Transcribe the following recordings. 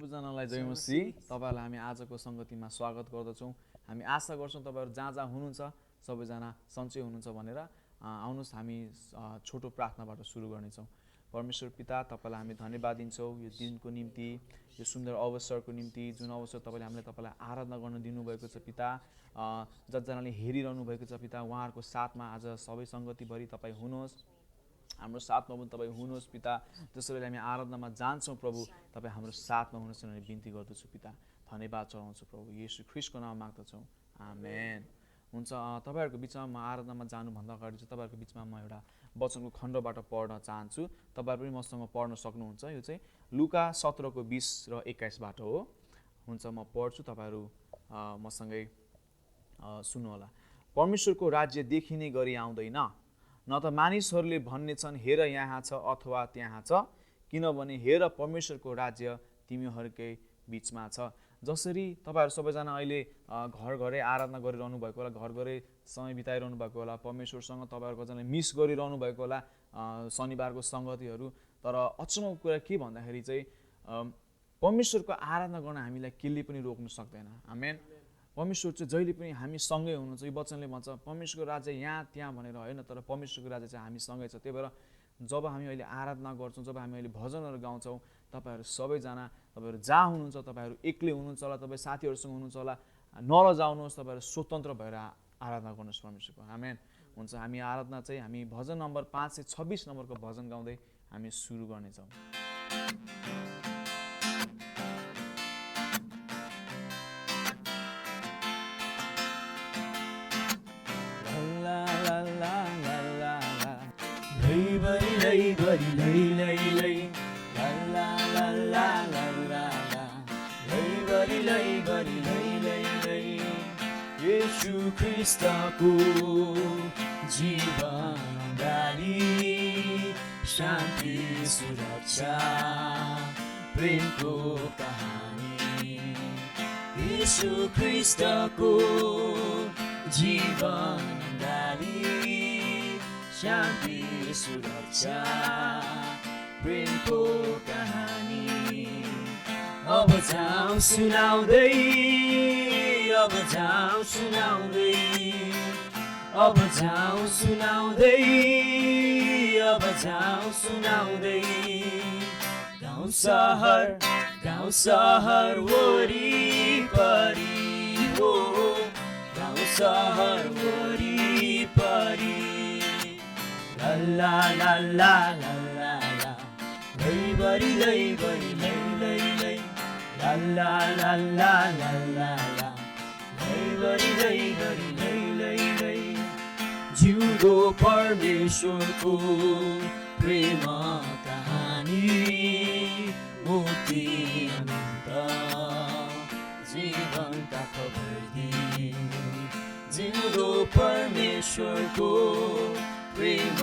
सबैजनालाई जय मसीह। तपाईहरुलाई हामी आजको संगतिमा स्वागत गर्दछौं। हामी आशा गर्छौं तपाईहरु जहाँ जहाँ हुनुहुन्छ सबैजना सन्चै हुनुहुन्छ भनेर। आउनुस् हामी छोटो प्रार्थनाबाट सुरु गर्नेछौं। परमेश्वर पिता, तपाईलाई हामी धन्यवाद दिन्छौं यो दिनको निम्ति, यो सुन्दर अवसरको निम्ति, जुन अवसर तपाईलाई आराधना गर्न दिनुभएको छ पिता। जतिजनाले हेरिरहनु भएको छ पिता, उहाँहरुको साथमा आज सबै संगतिभरि तपाई हुनुहोस्, हाम्रो साथमा पनि तपाई हुनुहोस् पिता। त्यसैले हामी आराधनामा जान्छौं प्रभु, तपाई हाम्रो साथमा हुनुहोस् भनेर बिन्ती गर्दछु पिता। धन्यवाद चढाउँछु प्रभु, येशू ख्रीष्टको नाममा माग्दछौं, आमेन। हुन्छ, तपाईहरुको बीचमा म आराधनामा जानुभन्दा अगाडि चाहिँ तपाईहरुको बीचमा म एउटा वचनको खण्डबाट पढ्न चाहन्छु। तपाईहरु पनि मसँग पढ्न सक्नुहुन्छ। यो चाहिँ लुका 17 को 20 र 21 बाट हो। हुन्छ, म पढ्छु, तपाईहरु मसँगै सुन्नु होला। परमेश्वरको राज्य देखिने गरी आउँदैन, न त मानिसहरूले भन्ने छन् हेर यहाँ छ अथवा त्यहाँ छ, किनभने हेर परमेश्वरको राज्य तिमीहरूकै बीचमा छ। जसरी तपाईहरु सबैजना अहिले घर घरै आराधना गरिरहनु भएको होला, घर घरै समय बिताइरहनु भएको होला, परमेश्वरसँग तपाईहरु कतिजनाले मिस गरिरहनु भएको होला शनिबारको संगतिहरू। तर अचम्मको कुरा के भन्दाखेरि चाहिँ परमेश्वरको आराधना गर्न हामीलाई केले पनि रोक्न सक्दैन। आमेन। परमेश्वर चाहिँ जहिले पनि हामी सँगै हुनुहुन्छ। यो वचनले भन्छ परमेश्वरको राज्य यहाँ त्यहाँ भनेर होइन, तर परमेश्वरको राज्य चाहिँ हामी सँगै छ। त्यही भएर जब हामी अहिले आराधना गर्छौँ, जब हामी अहिले भजनहरू गाउँछौँ, तपाईहरु सबैजना, तपाईहरु जहाँ हुनुहुन्छ, तपाईहरु एक्लै हुनुहुन्छ होला, तपाईँ साथीहरूसँग हुनुहुन्छ होला, नलजाउनुहोस्, तपाईहरु स्वतन्त्र भएर आराधना गर्नुहोस् परमेश्वरको। आमेन। हुन्छ, हामी आराधना चाहिँ हामी भजन नम्बर 526 नम्बरको भजन गाउँदै हामी सुरु गर्नेछौँ। येशू ख्रीष्टको जीवनदारी, शान्ति सुरक्षा प्रेमको कहानी। येशू ख्रीष्टको जीवनदारी, शान्ति सुरक्षा प्रेमको कहानी। अब जाऊँ सुनाउँदै, अब जाऊँ सुनाउँदै, अब जाऊँ सुनाउँदै, अब जाऊँ सुनाउँदै। गाउँ सहर वरिपरि हो, गाउँ सहर वरिपरि। ला ला ला ला ला ला, लैबरी लैबरी लै लै लै, ला ला ला ला ला ला ला, लैबरी लैबरी लै लै लै। जिउँदो परमेश्वरको प्रेम कहानी, मुक्ति अनन्त जीवनका खबर दिए। जिउँदो परमेश्वरको प्रेम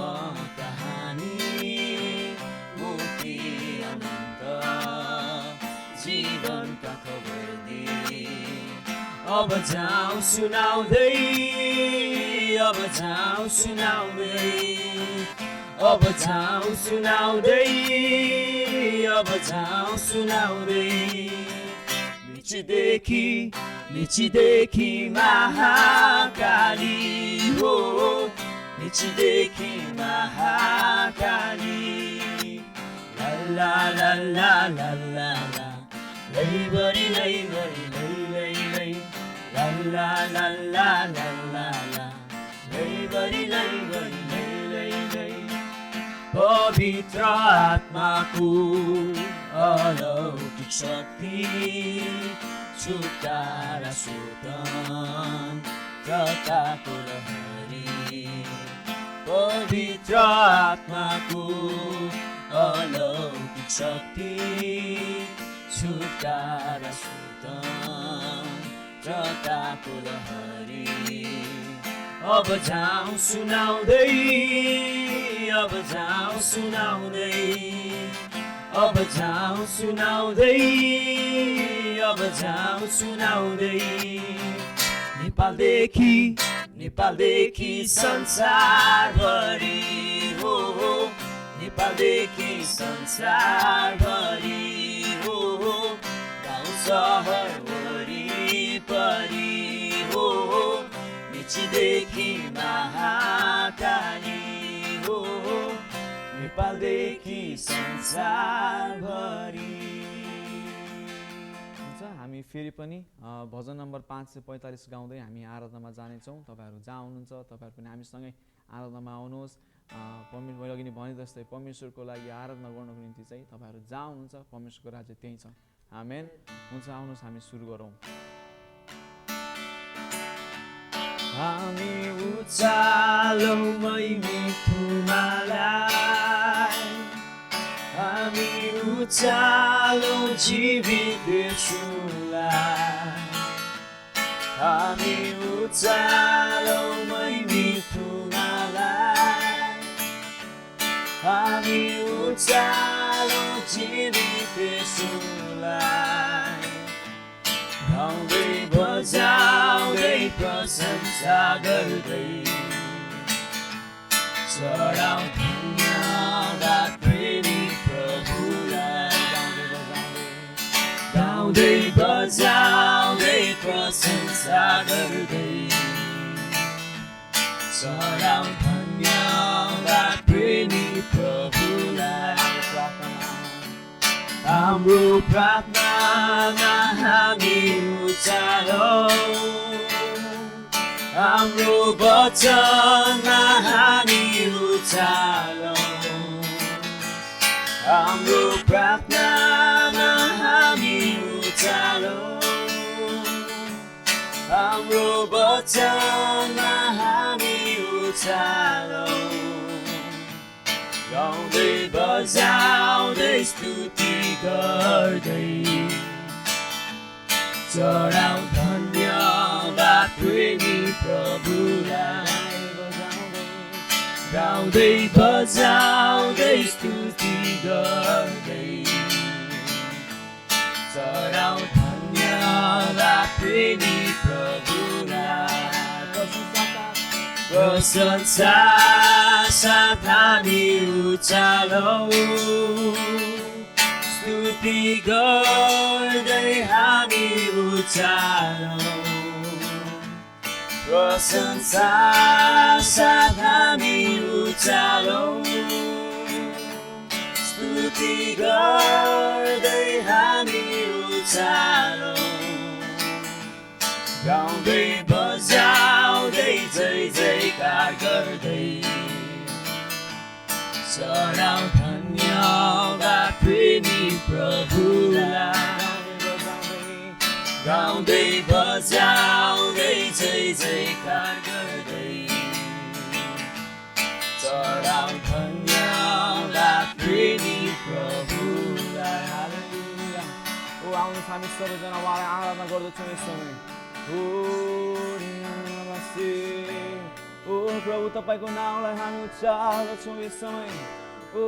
कहानी, मुक्ति अनन्त जीवनका खबर दिए। अब जाऊँ सुनाउँदै, अब जाऊँ सुनाउँदै, अब जाऊँ सुनाउँदै, अब जाऊँ सुनाउँदै। मिचीदेखि महाकाली हो, मिचीदेखि महाकाली। ला ला ला ला ला ला ला, लैबरी लैबरी लै लै लै, ला ला ला ला ला ला ला, लैबरी लैबरी लै लै लै। पवित्र आत्माको अलौकिक शक्ति, छुटकारा स्वतन्त्रताको लहरी। पवित्र आत्माको अलौकिक शक्ति, छुटकारा स्वतन्त्रताको लहरी। अब जाऊँ सुनाउँदै, अब जाऊँ सुनाउँदै, अब जाऊँ सुनाउँदै, अब जाऊँ सुनाउँदै। नेपालदेखि संसारभरि हो, नेपालदेखि संसारभरि हो, काशीदेखि महाकाली हो नेपालदेखि संसारभरि। हुन्छ हामी फेरि पनि भजन नम्बर 545 गाउँदै हामी आराधनामा जानेछौँ। तपाईँहरू जहाँ हुनुहुन्छ तपाईँहरू पनि हामीसँगै आराधनामा आउनुहोस्। मैले अघि नै भने जस्तै परमेश्वरको लागि आराधना गर्नको निम्ति चाहिँ तपाईँहरू जहाँ हुनुहुन्छ परमेश्वरको राज्य त्यहीँ छ। आमेन। हुन्छ आउनुहोस् हामी सुरु गरौँ। हामी उचालौँ मिठुमालाई, हामी उचालौँ जीवित येशूलाई, हामी उचालौँ मिठुमालाई, हामी उचालौँ जीवित येशूलाई। गाउँदै बजाउँदै प्रशंसा गर्दै चढाउँ धन्यवाद प्रेमी प्रभुलाई। गाउँदै बजाउँदै प्रशंसा गर्दै चढाउँ धन्यवाद प्रेमी प्रभुलाई। हाम्रो प्रार्थनामा हामी उचालौँ, हाम्रो वचनमा हामी उचालौँ, हाम्रो प्रार्थनामा हामी उचालौँ, हाम्रो वचनमा हामी उचालौँ। गाउँदै बजाउँदै स्तुति गर्दै चढाउँ धन्यवाद प्रेमी प्रभुलाई। गाउँदै बजाउँदै स्तुति गर्दै चढाउँ धन्यवाद प्रेमी प्रभुलाई। प्रशंसा साथ हामी उचालौँ, स्तुति गर्दै हामी उचालौँ, प्रशंसा साथ हामी उचालौँ, स्तुति गर्दै हामी उचालौँ। गाउँदै बजाउँदै जय जयकार गर्दै चढाउँ धन्यवाद प्रेमी प्रभुलाई। गाउँदै बजाउँदै जय जयकार गर्दै चढाउँ धन्यवाद प्रेमी प्रभुलाई। हालेलुया। ओ आउनुहोस् हामी सबैजना उहाँलाई आराधना गर्दछौँ यस समय। ओ प्रभु तपाईँको नामलाई हामी उचाल्दछौँ यस समय। ओ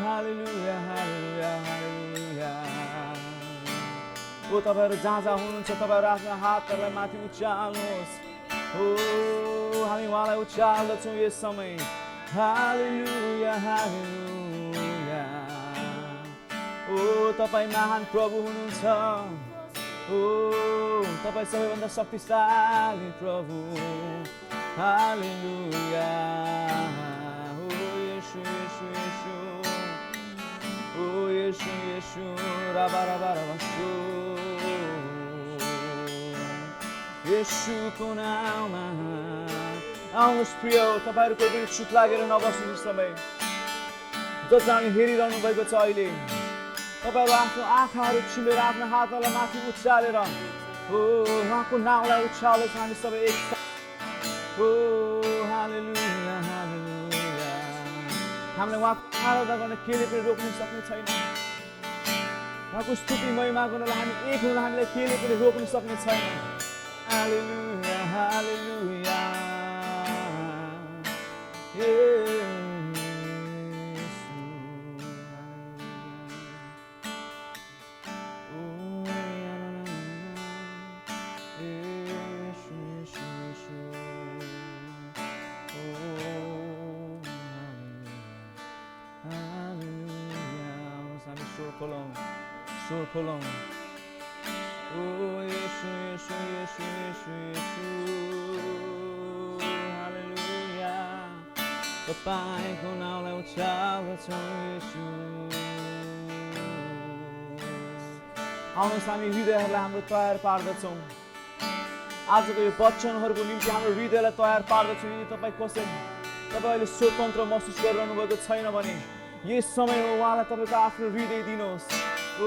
हालेलुया हालेलुया हालेलुया। ओ तपाईँहरू जहाँ जहाँ हुनुहुन्छ तपाईँहरू आफ्नो हातहरूलाई माथि उचाल्नुहोस्। ओ हामी उहाँलाई उचाल्दछौँ यस समय। हालेलुया हालेलुया। ओ तपाईँ महान प्रभु हुनुहुन्छ। ओ तपाईँ सबैभन्दा शक्तिशाली प्रभु। हालेलुया। ओ येशू येशू येशू। ओ येशू येशू राबा राबा राबा सो। येशूको नाममा आउनुहोस् प्रिय। तपाईँहरूको पनि चुप लागेर नबस्नु समय। जसले हेरिरहनु भएको छ अहिले तपाईँहरू आफ्नो आँखाहरू छिलेर आफ्नो हातलाई माथि उचालेर हो उहाँको नामलाई उचाल्दैछ हामी सबै एकसाथ। हो हालेलुया हालेलुया। हामीले उहाँको आराधना गर्न केही पनि रोक्न सक्ने छैन। उहाँको स्तुति महिमा गर्नलाई हामी एक हुन हामीलाई केही पनि रोक्न सक्ने छैन। हालेलुया हालेलुया। Sur kolom. Oh, Yeshu, Yeshu, Yeshu, Yeshu, Yeshu. तपाईको नाउँलाई उचाल्दछौँ येशू। आउनुहोस् हामी हृदयहरूलाई हाम्रो तयार पार्दछौँ आजको यो वचनहरूको निम्ति हाम्रो हृदयलाई तयार पार्दछौँ। यदि तपाईँ कसै तपाईँ अहिले स्वतन्त्र महसुस गरिरहनु भएको छैन भने यस समय हो उहाँलाई तपाईँको आफ्नो हृदय दिनुहोस्। ओ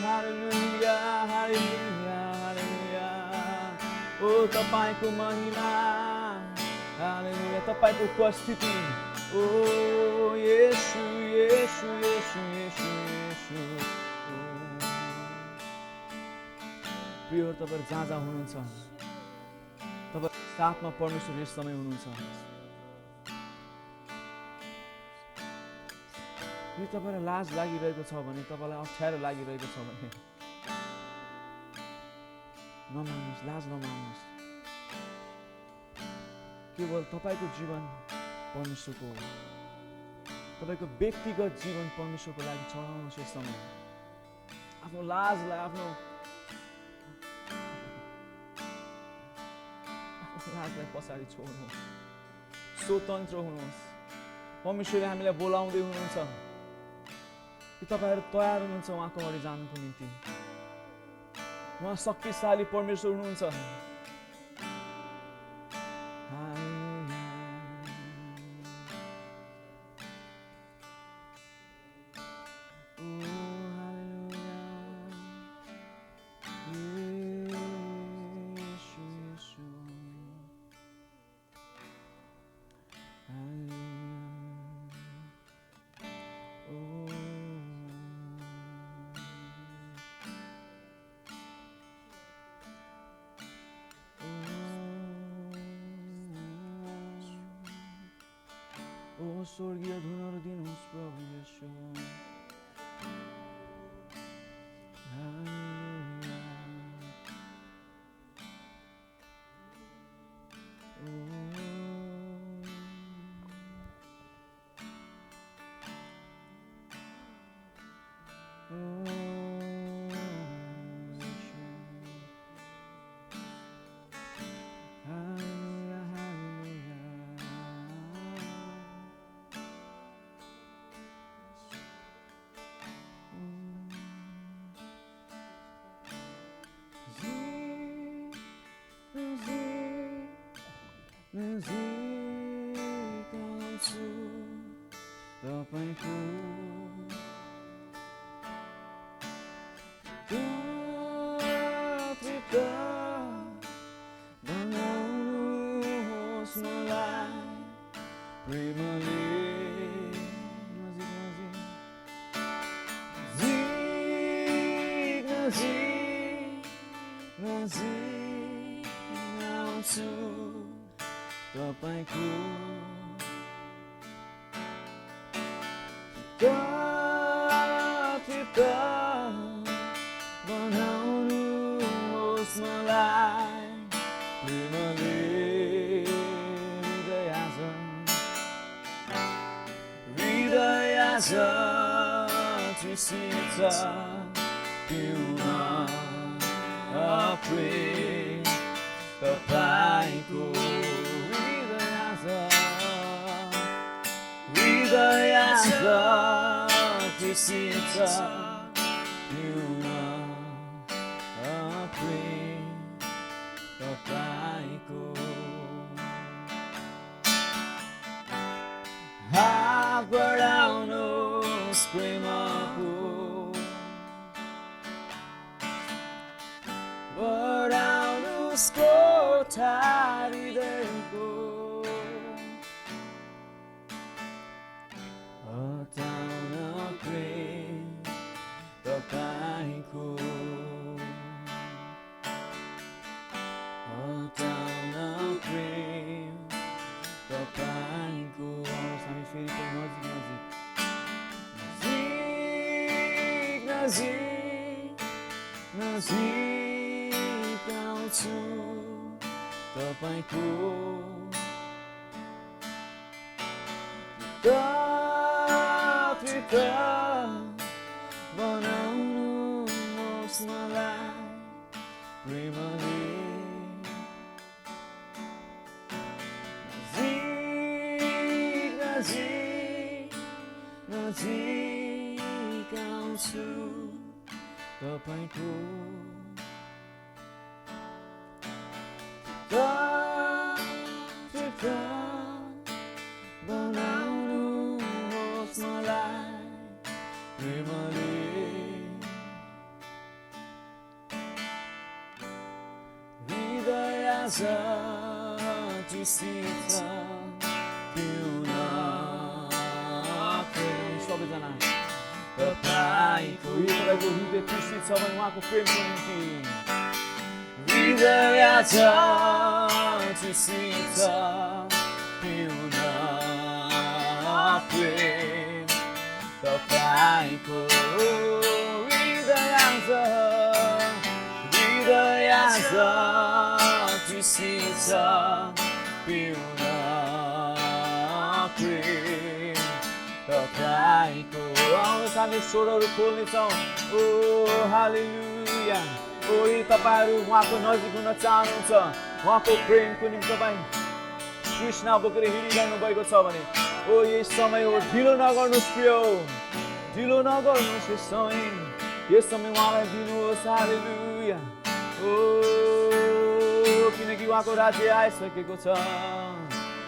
हालेलुया हालेलुया हालेलुया। ओ तपाईँको महिमा हालेलुया, तपाईँको उपस्थिति। ओ येशू येशू येशू येशू येशू। प्रियहरू, तपाईँहरू जहाँ जहाँ हुनुहुन्छ तपाईँ साथमा परमेश्वर यस समय हुनुहुन्छ। यदि तपाईँलाई लाज लागिरहेको छ भने, तपाईँलाई अप्ठ्यारो लागिरहेको छ भने नमान्नुहोस्, लाज नमान्नुहोस्। केवल तपाईँको जीवन परमेश्वरको हो। तपाईँको व्यक्तिगत जीवन परमेश्वरको लागि चढाउनुहोस् यस समय। आफ्नो लाजलाई लाजलाई पछाडि छोड्नुहोस्, स्वतन्त्र हुनुहोस्। परमेश्वरले हामीलाई बोलाउँदै हुनुहुन्छ कि तपाईँहरू तयार हुनुहुन्छ उहाँको अगाडि जानुको निम्ति। उहाँ शक्तिशाली परमेश्वर हुनुहुन्छ। ओ स्वर्गीय धुनहरू दिनुहोस् प्रभु येशू। नजिक आउँछु तपाईँको तृप्त बनाउनुहोस् मलाई प्रेमले। नजिक नजिक नजिक आउँछु तपाईँको तृप्त बनाउनुहोस् मलाई प्रेमले। हृदय आज तृषित पिउन प्रेम तपाईँको। हृदय आज तृषित पिउन प्रेम तपाईँको। हात बढाउनुहोस् प्रेमको, बढाउनुहोस् कोठा हृदयको। हटाउन प्रेम तपाईँको, हटाउन प्रेम तपाईँको। हामी फेरि पनि नजिक नजिक नजिक आउँछु तपाईँको तृप्त बनाउनुहोस् मलाई प्रेमले। झिकाउँछु तपाईको पवित्र बनाउनुहोस् मलाई प्रेमले हृदय जुसित पिउन सबैजना तपाईँको हृदय तुसित छ भने उहाँको प्रेमको निम्ति हृदय जुसित पिउन प्रेम तपाईँको हृदय जुसित पिउन प्रेम तपाईँको आउनुहोस् हामी स्वरहरू खोल्नेछौँ ओ हालेलुया ओ यदि तपाईँहरू उहाँको नजिक हुन चाहनुहुन्छ उहाँको प्रेमको निम्ति तपाईँ तृष्णा बोकेर हिँडिरहनु भएको छ भने ओ यस समय हो ढिलो नगर्नुहोस् प्रिय ढिलो नगर्नुहोस् यस समय उहाँलाई दिनुहोस् हालेलुया ओ किनकि उहाँको राज्य आइसकेको छ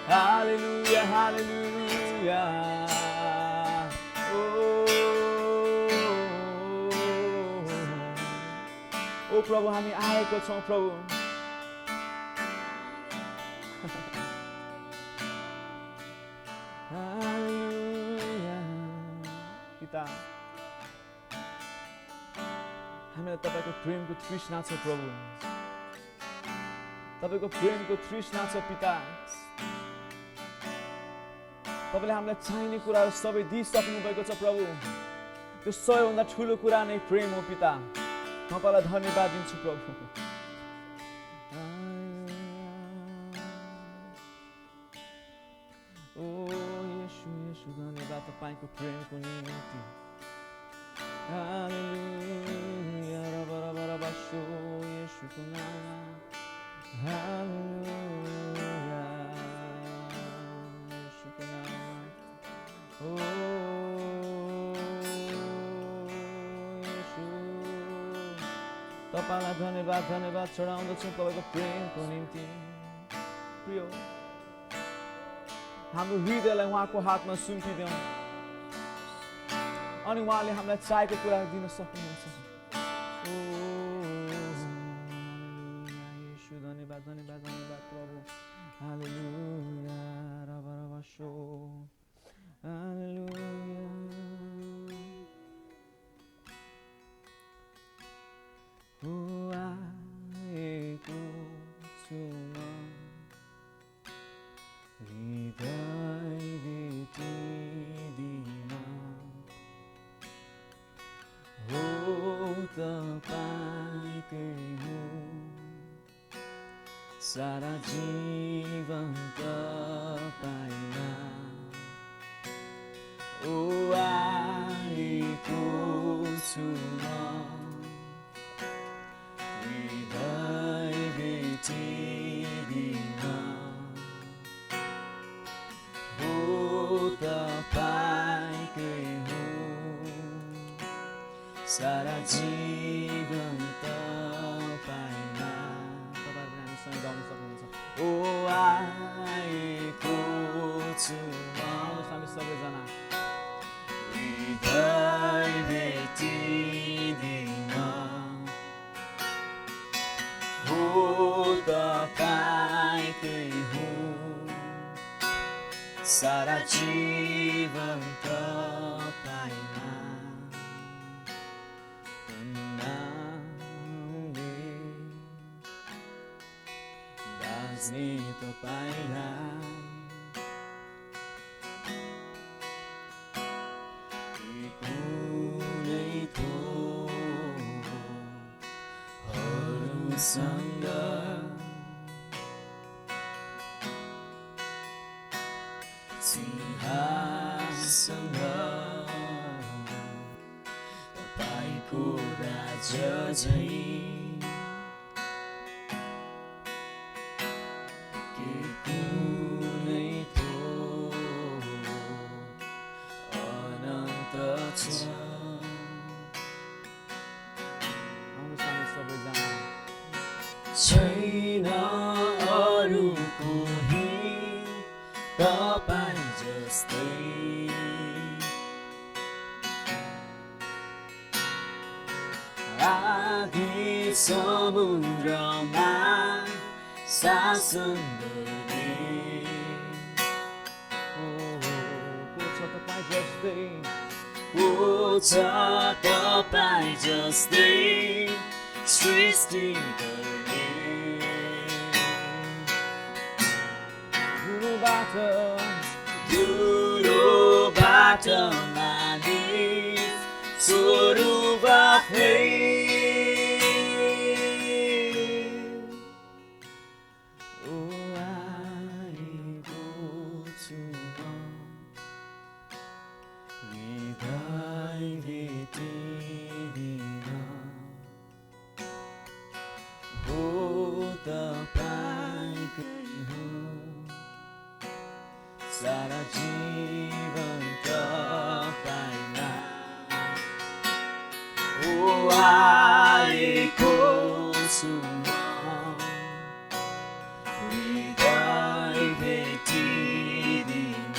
हालेलुया हालेलुया ओ प्रभु हामी आएको छौँ प्रभु पिता हामीलाई तपाईँको प्रेमको तृष्णा छ प्रभु तपाईँको प्रेमको तृष्णा छ पिता तपाईँले हामीलाई चाहिने कुराहरू सबै दिइसक्नु भएको छ प्रभु त्यो सबैभन्दा ठुलो कुरा नै प्रेम हो पिता तपाईँलाई धन्यवाद दिन्छु प्रभु ओ येशू येशू धन्यवाद तपाईँको प्रेमको निम्ति हालेलुया रबा रबा रबा शो येशूको नाममा हालेलुया येशूको नाममा ओ येशू तपाईँलाई धन्यवाद धन्यवाद चढाउँदछु तपाईँको प्रेमको निम्ति प्रिय हाम्रो हृदयलाई उहाँको हातमा सुम्पिदेऊ अनि उहाँले हामीलाई चाहेको कुराहरू दिन सक्नुहुन्छ ओ येशू धन्यवाद धन्यवाद धन्यवाद प्रभु हालेलुया रबा रबा शो हालेलुया हो आएको छु म हृदय भेटिदिन हो तपाईँकै हुँ सारा जीवन तपाईँमा ओ आएको छु म हृदय भेटिदिन हो तपाईँकै हुँ सारा जीवन तपाईँमा तपाईँहरूले हामीसँग गाउन सक्नुहुन्छ ओ आएको छु आउनुहोस् हामी सबैजना हृदय भेटिदिन हो तपाईँकै हुँ सारा जीवन तपाईँमा बाँच्ने तपाईँलाई कुनै थोरहरूसँग सिंहासन तपाईँको राज्य झैँ के कुनै थोर अनन्त आउनुहोस् हामी सबैजना छैन अरू कोही तपाईँ जस्तै आधी समुद्रमा शासन गर्ने को छ तपाईँ जस्तै को छ तपाईँ जस्तै सृष्टि गर्ने धुलोबाट मानिस स्वरूप आफै सारा जीवन तपाईँमा आएको छु म हृदय भेटिदिन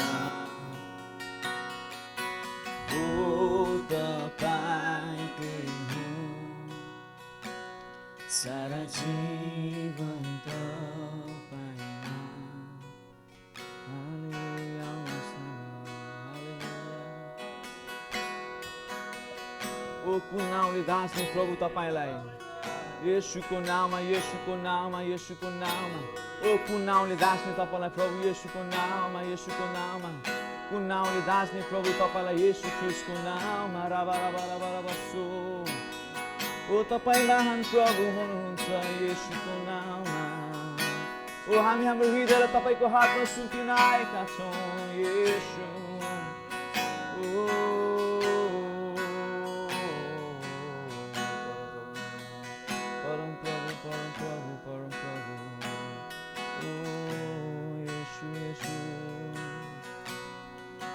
हो तपाईँकै हुँ सारा जीवन ओ कुन नाउँले दास्ने प्रभु तपाईँलाई येशूको नाममा येशूको नाममा येशूको नाममा ओ कुन नाउँले दास्ने तपाईँलाई प्रभु येशूको नाममा येशूको नाममा कुन नाउँले दास्ने प्रभु तपाईँलाई येशू ख्रिस्टको नाममा राबा राबा राबा राबा सो ओ तपाईँ महान प्रभु हुनुहुन्छ येशूको नाममा ओ हामी हाम्रो हृदयलाई तपाईँको हातमा सुम्पिन आएका छौँ येशू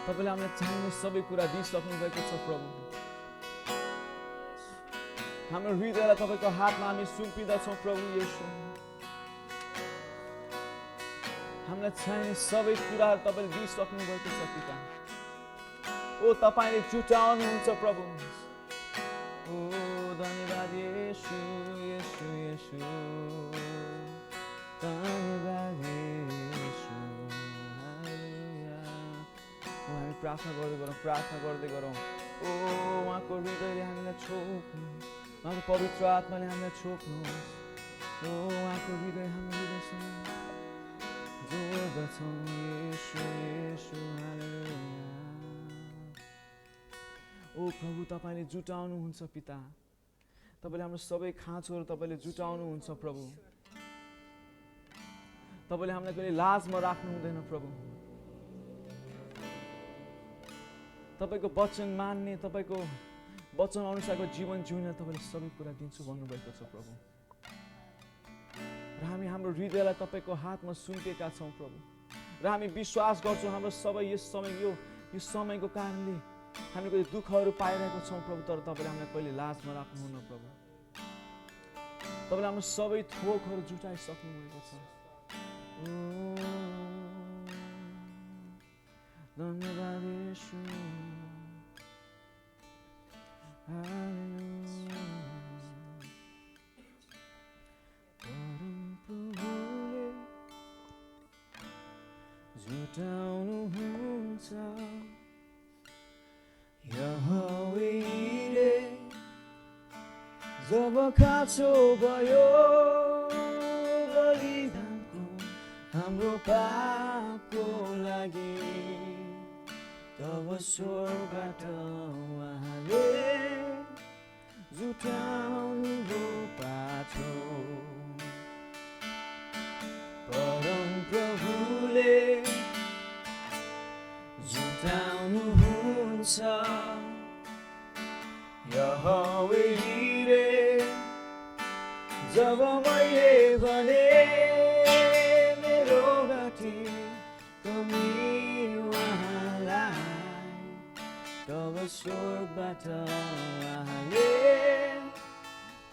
तपाईँले हामीलाई चाहिने सबै कुरा दिइसक्नु भएको छ प्रभु हाम्रो हृदयलाई तपाईँको हातमा हामी सुम्पिँदछौँ प्रभु येशू हामीलाई चाहिने सबै कुराहरू तपाईँले दिइसक्नु भएको छ पिता ओ तपाईँले जुटाउनुहुन्छ प्रभु ओ धन्यवाद येशू येशू येशू धन्यवाद येशू हामी प्रार्थना गर्दै गरौँ ओ उहाँको हृदयले हामीलाई छोप्नु उहाँको पवित्र आत्माले हामीलाई छोप्नुहोस् ओ उहाँको हृदय हाम्रो हृदयसँग जोड्दछौँ येशू येशू हालेलुया ओ प्रभु तपाईँले जुटाउनुहुन्छ पिता तपाईँले हाम्रो सबै खाँचोहरू तपाईँले जुटाउनुहुन्छ प्रभु तपाईँले हामीलाई कहिले लाजमा राख्नु हुँदैन प्रभु तपाईँको वचन मान्ने तपाईँको वचन अनुसारको जीवन जिउन तपाईँले सबै कुरा दिन्छु भन्नुभएको छ प्रभु र हामी हाम्रो हृदयलाई तपाईँको हातमा सुम्पेका छौँ प्रभु र हामी विश्वास गर्छौँ हाम्रो सबै यो समयको कारणले हामी कहिले दुःखहरू पाइरहेको छौँ प्रभु तर तपाईँले हामीलाई कहिले लाजमा राख्नुहुन्न प्रभु तपाईँले हाम्रो सबै थोकहरू जुटाइसक्नु भएको छ धन्यवाद येशू हालेलुया परम प्रभुले जुटाउनुहुन्छ यहोवाले जब खाँचो भयो बलिदानको हाम्रो पापको लागि तब स्वर्गबाट उहाँले जुटाउनु भो पाछो परम प्रभुले जुटाउनुहुन्छ यहोवाले जब मैले भने मेरो घाँटी कमी तब स्वर्गबाट उहाँले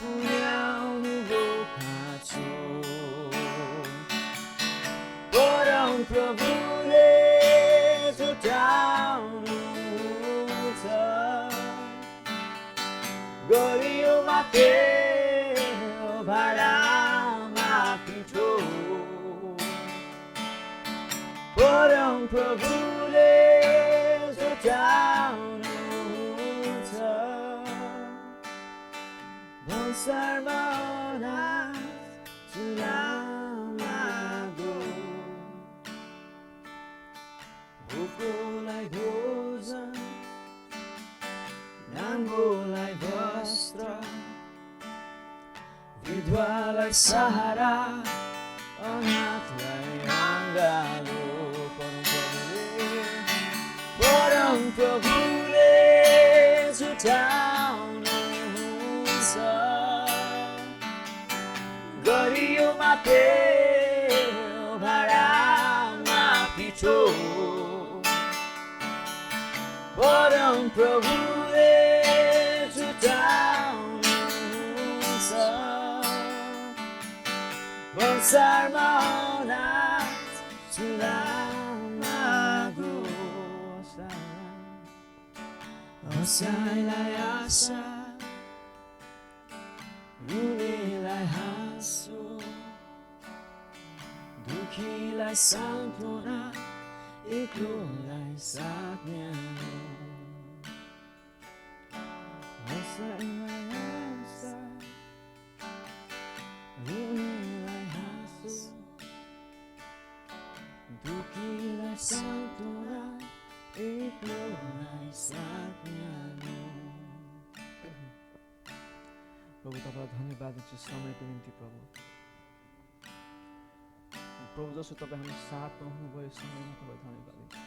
पुर्याउनु भोका छु परम प्रभुले छुटाउनुहुन्छ गरियोमा तेरो भाडामा पिठो परम प्रभुले छुटाउनुहुन्छ संसारमा अनाज चुलामा गो भोकोलाई भोजन नाङ्गोलाई वस्त्र विधवालाई सहारा अनाथलाई अङ्गालो परम प्रभुले छुटाउनुहुन्छ गरियोमा तेरो भाडामा पिठो परम प्रभुले छुटाउनुहुन्छ संसारमा अनाज चुलामा गो असहायलाई आशा रुनेलाई हाँसो दुखीलाई सान्त्वना एक्लोलाई साथ न्यानो असहायलाई आशा रुनेलाई हाँसो दुखीलाई सान्त्वना एक्लोलाई साथ न्यानो प्रभु तपाईँलाई धन्यवाद दिन्छु समयको निम्ति प्रभु प्रभु जसो तपाईँ हाम्रो साथमा हुनुभयो समयमा तपाईँ धन्यवाद दिन्छु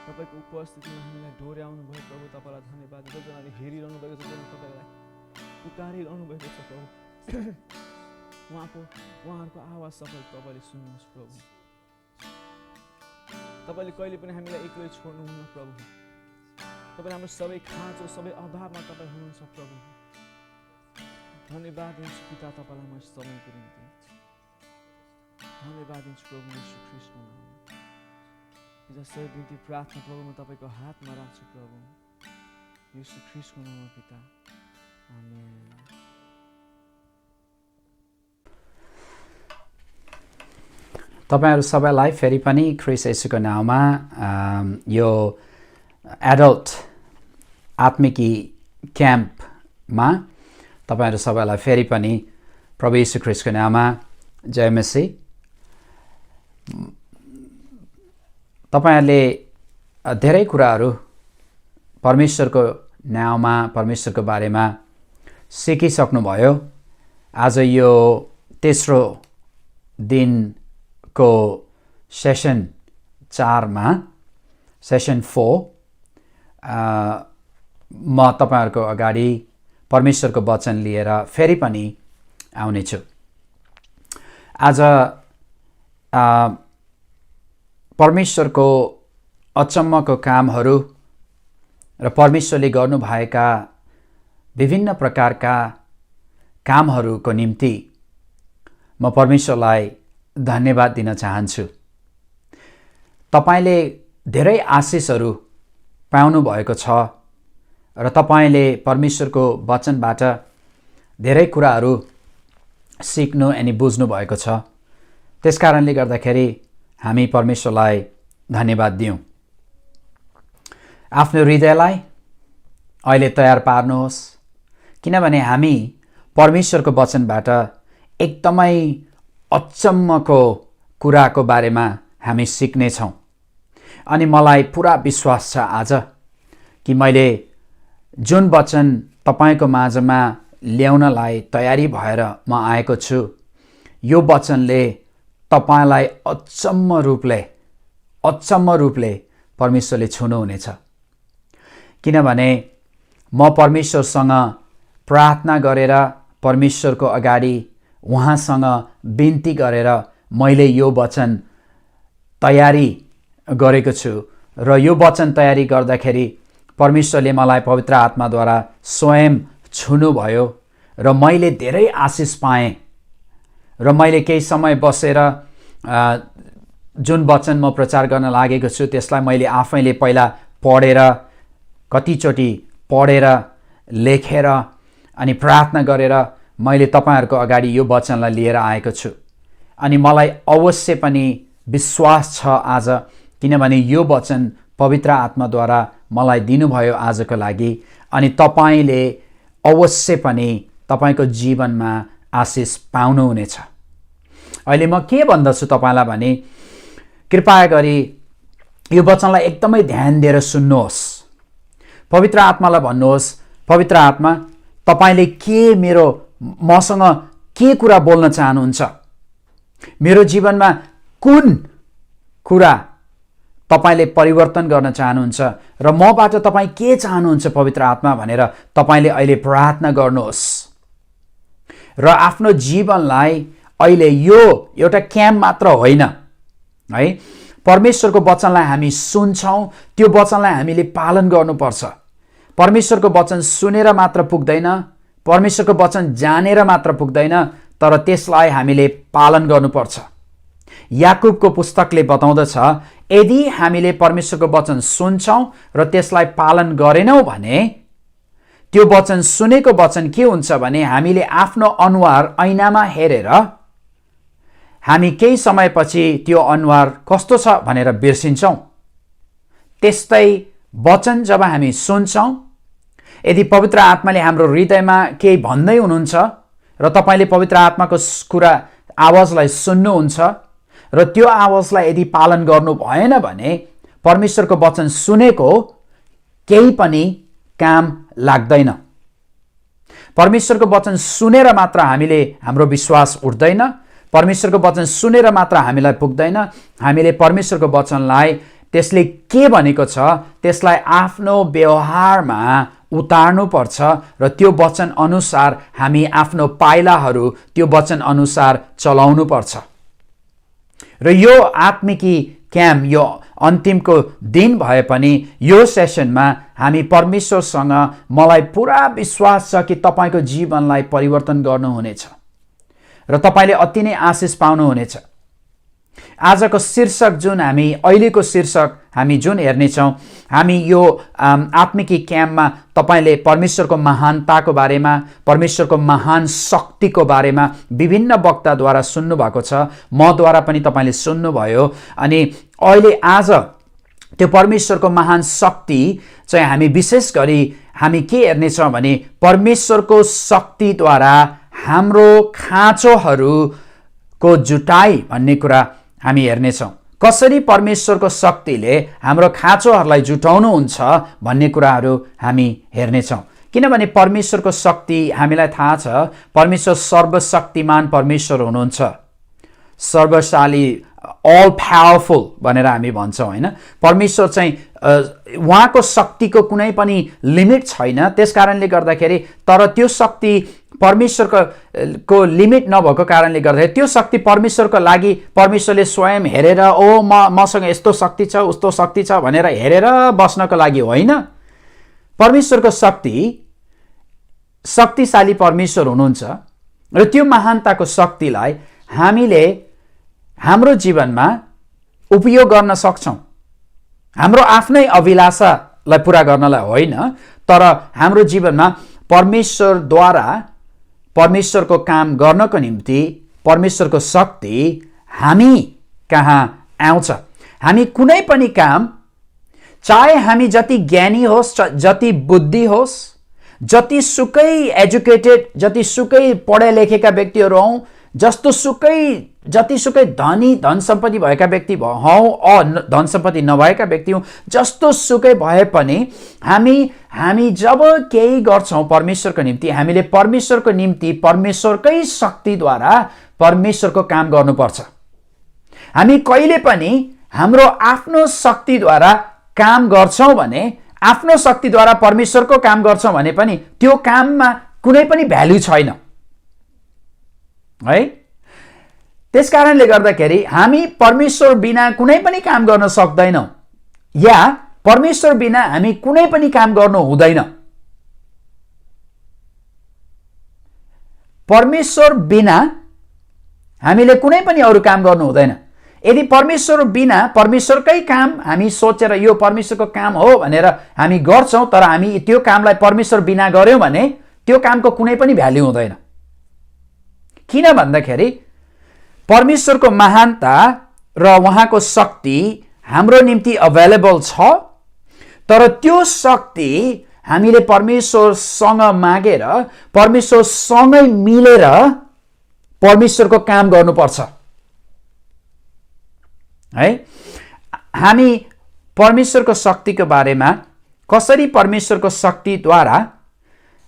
तपाईँको उपस्थितिमा हामीलाई डोर्याउनु भयो प्रभु तपाईँलाई धन्यवाद जसजनाले हेरिरहनु भएको छ तपाईँलाई पुकारिरहनु भएको छ प्रभु उहाँहरूको आवाज तपाईँले सुन्नुहोस् प्रभु तपाईँले कहिले पनि हामीलाई एक्लै छोड्नुहुन्न प्रभु तपाईँ हाम्रो सबै खाँचो सबै अभावमा तपाईँ हुनुहुन्छ प्रभु धन्यवाद दिन्छु पिता तपाईँलाई म समयको निम्ति धन्यवाद दिन्छु प्रभु यीशु ख्रीष्टको नाममा हिजो सबै बिन्ती प्रार्थना प्रभु म तपाईँको हातमा राख्छु प्रभु यीशु ख्रीष्टको नाममा पिता आमेन तपाईहरु सबैलाई फेरि पनि ख्रीष्ट येशूको नाममा यो एडल्ट आत्मिकी क्याम्पमा तपाईहरु सबैलाई फेरि पनि प्रभु येशू ख्रीष्टको नाममा जय मसीह। तपाईहरुले धेरै कुराहरू परमेश्वरको नाममा परमेश्वरको बारेमा सिकिसक्नुभयो। आज यो तेस्रो दिनको सेसन 4 मा सेसन 4 म तपाईहरुको अगाडि परमेश्वरको वचन लिएर फेरि पनि आउने छु। आज परमेश्वरको अचम्मको कामहरू र परमेश्वरले गर्नुभएका विभिन्न प्रकारका कामहरूको निम्ति म परमेश्वरलाई धन्यवाद दिन चाहन्छु। तपाईले धेरै आशिषहरू पाउनु भएको छ र तपाईले परमेश्वरको वचनबाट धेरै कुराहरू सिक्नु अनि बुझ्नु भएको छ। त्यसकारणले गर्दाखेरि हामी परमेश्वरलाई धन्यवाद दियौं। आफ्नो हृदयलाई अहिले तयार पार्नुहोस् किनभने हामी परमेश्वरको वचनबाट एकदमै अचम्मको कुराको बारेमा हामी सिक्ने छौं। अनि मलाई पूरा विश्वास छ आज कि मैले जुन वचन तपाईको माझमा ल्याउनलाई तयारी भएर म आएको छु यो वचनले तपाईलाई अचम्म रूपले परमेश्वरले छुनुहुनेछ। किनभने म परमेश्वरसँग प्रार्थना गरेर परमेश्वरको अगाडि उहाँसँग बिन्ती गरेर मैले यो वचन तयारी गरेको छु र यो वचन तयारी गर्दाखेरि परमेश्वरले मलाई पवित्र आत्माद्वारा स्वयं छुनुभयो र मैले धेरै आशिष पाएँ र मैले केही समय बसेर जुन वचन म प्रचार गर्न लागेको छु त्यसलाई मैले आफैले पहिला पढेर कतिचोटि पढेर लेखेर अनि प्रार्थना गरेर मैले तपाईहरुको अगाडि यो वचनलाई लिएर आएको छु। अनि मलाई अवश्य पनि विश्वास छ आज, किनभने यो वचन पवित्र आत्माद्वारा मलाई दिनुभयो आजको लागि, अनि तपाईले अवश्य पनि तपाईको जीवनमा आशिष पाउनुहुनेछ। अहिले म के भन्दछु तपाईलाई भने कृपया गरी यो वचनलाई एकदमै ध्यान दिएर सुन्नुहोस्। पवित्र आत्मालाई भन्नुहोस्, पवित्र आत्मा तपाईले के मसँग के कुरा बोल्न चाहनुहुन्छ, मेरो जीवनमा कुन कुरा तपाईले परिवर्तन गर्न चाहनुहुन्छ र मबाट तपाई के चाहनुहुन्छ पवित्र आत्मा भनेर तपाईले अहिले प्रार्थना गर्नुहोस्। र आफ्नो जीवनलाई अहिले यो एउटा क्याम्प मात्र होइन है, परमेश्वरको वचनलाई हामी सुन्छौं, त्यो वचनलाई हामीले पालन गर्नुपर्छ। परमेश्वरको वचन सुनेर मात्र पुग्दैन, परमेश्वरको वचन जानेर मात्र पुग्दैन, तर त्यसलाई हामीले पालन गर्नुपर्छ। याकुबको पुस्तकले बताउँदछ यदि हामीले परमेश्वरको वचन सुन्छौं र त्यसलाई पालन गरेनौं भने त्यो वचन सुनेको वचन के हुन्छ भने हामीले आफ्नो अनुहार ऐनामा हेरेर हामी केही समयपछि त्यो अनुहार कस्तो छ भनेर बिर्सिन्छौं। त्यस्तै वचन जब हामी सुन्छौं, यदि पवित्र आत्माले हाम्रो हृदयमा केही भन्दै हुनुहुन्छ र तपाईले पवित्र आत्माको कुरा आवाजलाई सुन्नुहुन्छ र त्यो आवाजलाई यदि पालन गर्नु भएन भने परमेश्वरको वचन सुनेको केही पनि काम लाग्दैन। परमेश्वरको वचन सुनेर मात्र हाम्रो विश्वास उठ्दैन, परमेश्वरको वचन सुनेर मात्र हामीलाई पुग्दैन। हामीले परमेश्वरको वचनलाई त्यसले के भनेको छ त्यसलाई आफ्नो व्यवहारमा उतार्नुपर्छ र त्यो वचन अनुसार हामी आफ्नो पाइलाहरू त्यो वचन अनुसार चलाउनु पर्छ। र यो आत्मिकी क्याम्प यो अन्तिमको दिन भए पनि यो सेसनमा हामी परमेश्वरसँग मलाई पुरा विश्वास छ कि तपाईको जीवनलाई परिवर्तन गर्नुहुनेछ र तपाईले अति नै आशिष पाउनुहुनेछ। आजको शीर्षक जुन हामी अहिलेको शीर्षक हामी जुन हेर्नेछौँ, हामी यो आत्मिकी क्याम्पमा तपाईले परमेश्वरको महानताको बारेमा, परमेश्वरको महान शक्तिको बारेमा विभिन्न वक्ताद्वारा सुन्नुभएको छ, मद्वारा पनि तपाईले सुन्नुभयो। अनि अहिले आज त्यो परमेश्वरको महान शक्ति चाहिँ हामी विशेष गरी हामी के हेर्नेछौँ भने परमेश्वरको शक्तिद्वारा हाम्रो खाँचोहरूको जुटाई भन्ने कुरा हामी हेर्नेछौँ। कसरी परमेश्वरको शक्तिले हाम्रो खाँचोहरूलाई जुटाउनुहुन्छ भन्ने कुराहरू हामी हेर्नेछौँ। किनभने परमेश्वरको शक्ति हामीलाई थाहा छ, परमेश्वर सर्वशक्तिमान परमेश्वर हुनुहुन्छ, सर्वशाली, अल पावरफुल भनेर हामी भन्छौँ होइन। परमेश्वर चाहिँ उहाँको शक्तिको कुनै पनि लिमिट छैन, त्यसकारणले गर्दाखेरि तर त्यो शक्ति परमेश्वरको लिमिट नभएको कारणले गर्दाखेरि त्यो शक्ति परमेश्वरको लागि परमेश्वरले स्वयं हेरेर मसँग यस्तो शक्ति छ उस्तो शक्ति छ भनेर हेरेर बस्नको लागि होइन। परमेश्वरको शक्तिशाली परमेश्वर हुनुहुन्छ र त्यो महानताको शक्तिलाई हामीले हाम्रो जीवनमा उपयोग गर्न सक्छौँ। हाम्रो आफ्नै अभिलाषालाई पूरा गर्नलाई होइन, तर हाम्रो जीवनमा परमेश्वरद्वारा परमेश्वरको काम गर्नको निम्ति परमेश्वरको शक्ति हामी कहाँ आउँछ। हामी कुनै पनि काम, चाहे हामी जति ज्ञानी होस्, जति बुद्धि होस्, जतिसुकै एजुकेटेड, जतिसुकै पढे लेखेका व्यक्तिहरू हौँ, जतिसुकै धन सम्पत्ति भएका व्यक्ति हौँ, धन सम्पत्ति नभएका व्यक्ति हौँ, जस्तो सुकै भए पनि हामी जब केही गर्छौँ परमेश्वरको निम्ति, हामीले परमेश्वरको निम्ति परमेश्वरकै शक्तिद्वारा परमेश्वरको काम गर्नुपर्छ। हामी कहिले पनि हाम्रो आफ्नो शक्तिद्वारा काम गर्छौँ भने, आफ्नो शक्तिद्वारा परमेश्वरको काम गर्छौँ भने पनि त्यो काममा कुनै पनि भ्यालु छैन है। त्यसकारणले गर्दाखेरि हामी परमेश्वर बिना कुनै पनि काम गर्न सक्दैनौँ। या परमेश्वर बिना हामी कुनै पनि काम गर्नु हुँदैन। परमेश्वर बिना हामीले कुनै पनि अरू काम गर्नु हुँदैन। यदि परमेश्वर बिना परमेश्वरकै काम हामी सोचेर यो परमेश्वरको काम हो भनेर हामी गर्छौँ, तर हामी त्यो कामलाई परमेश्वर बिना गर्यौँ भने त्यो कामको कुनै पनि भ्याल्यु हुँदैन। किन भन्दाखेरि परमेश्वरको महानता र उहाँको शक्ति हाम्रो निम्ति अभाइलेबल छ, तर त्यो शक्ति हामीले परमेश्वरसँग मागेर परमेश्वरसँगै मिलेर परमेश्वरको काम गर्नुपर्छ है। हामी परमेश्वरको शक्तिको बारेमा कसरी परमेश्वरको शक्तिद्वारा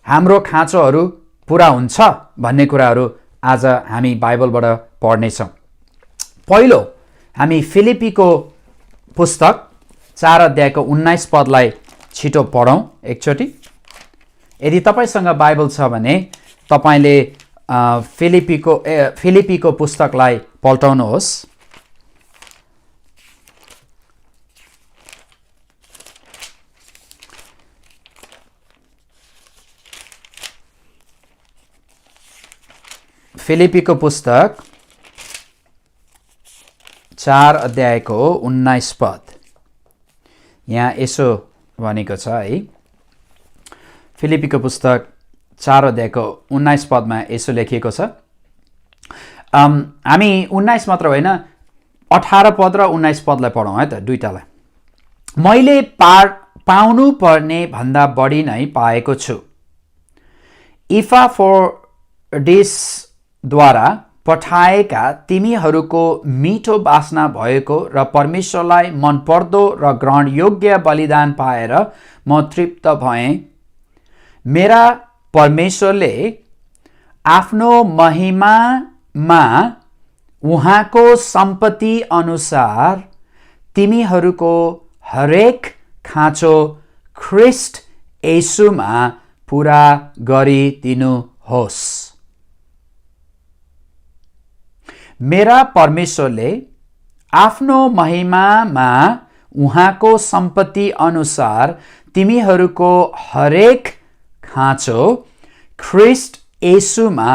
हाम्रो खाँचोहरू पुरा हुन्छ भन्ने कुराहरू आज हामी बाइबलबाट पढ्नेछौँ। पहिलो हामी फिलिपीको पुस्तक 4 अध्यायको 19 पदलाई छिटो पढौँ एकचोटि। यदि तपाईसँग बाइबल छ भने तपाईँले फिलिपीको पुस्तकलाई पल्टाउनुहोस्। फिलिपीको पुस्तक 4 अध्यायको 19 पद, यहाँ यसो भनेको छ है। फिलिपीको पुस्तक 4 अध्यायको 19 पदमा यसो लेखिएको छ। हामी 19 मात्र होइन 18 पद र 19 पदलाई पढौँ है त, दुईटालाई। मैले पाउनु पर्ने भन्दा बढी नै पाएको छु। इपाफ्रोडिटसद्वारा पठाएका तिमीहरूको मिठो बासना भएको र परमेश्वरलाई मनपर्दो र ग्रहणयोग्य बलिदान पाएर म तृप्त भएँ। मेरा परमेश्वरले आफ्नो महिमामा उहाँको सम्पत्ति अनुसार तिमीहरूको हरेक खाँचो ख्रिस्ट येशूमा पुरा गरिदिनुहोस्। मेरा परमेश्वरले आफ्नो महिमामा उहाँको सम्पत्ति अनुसार तिमीहरूको हरेक खाँचो ख्रिस्ट येशूमा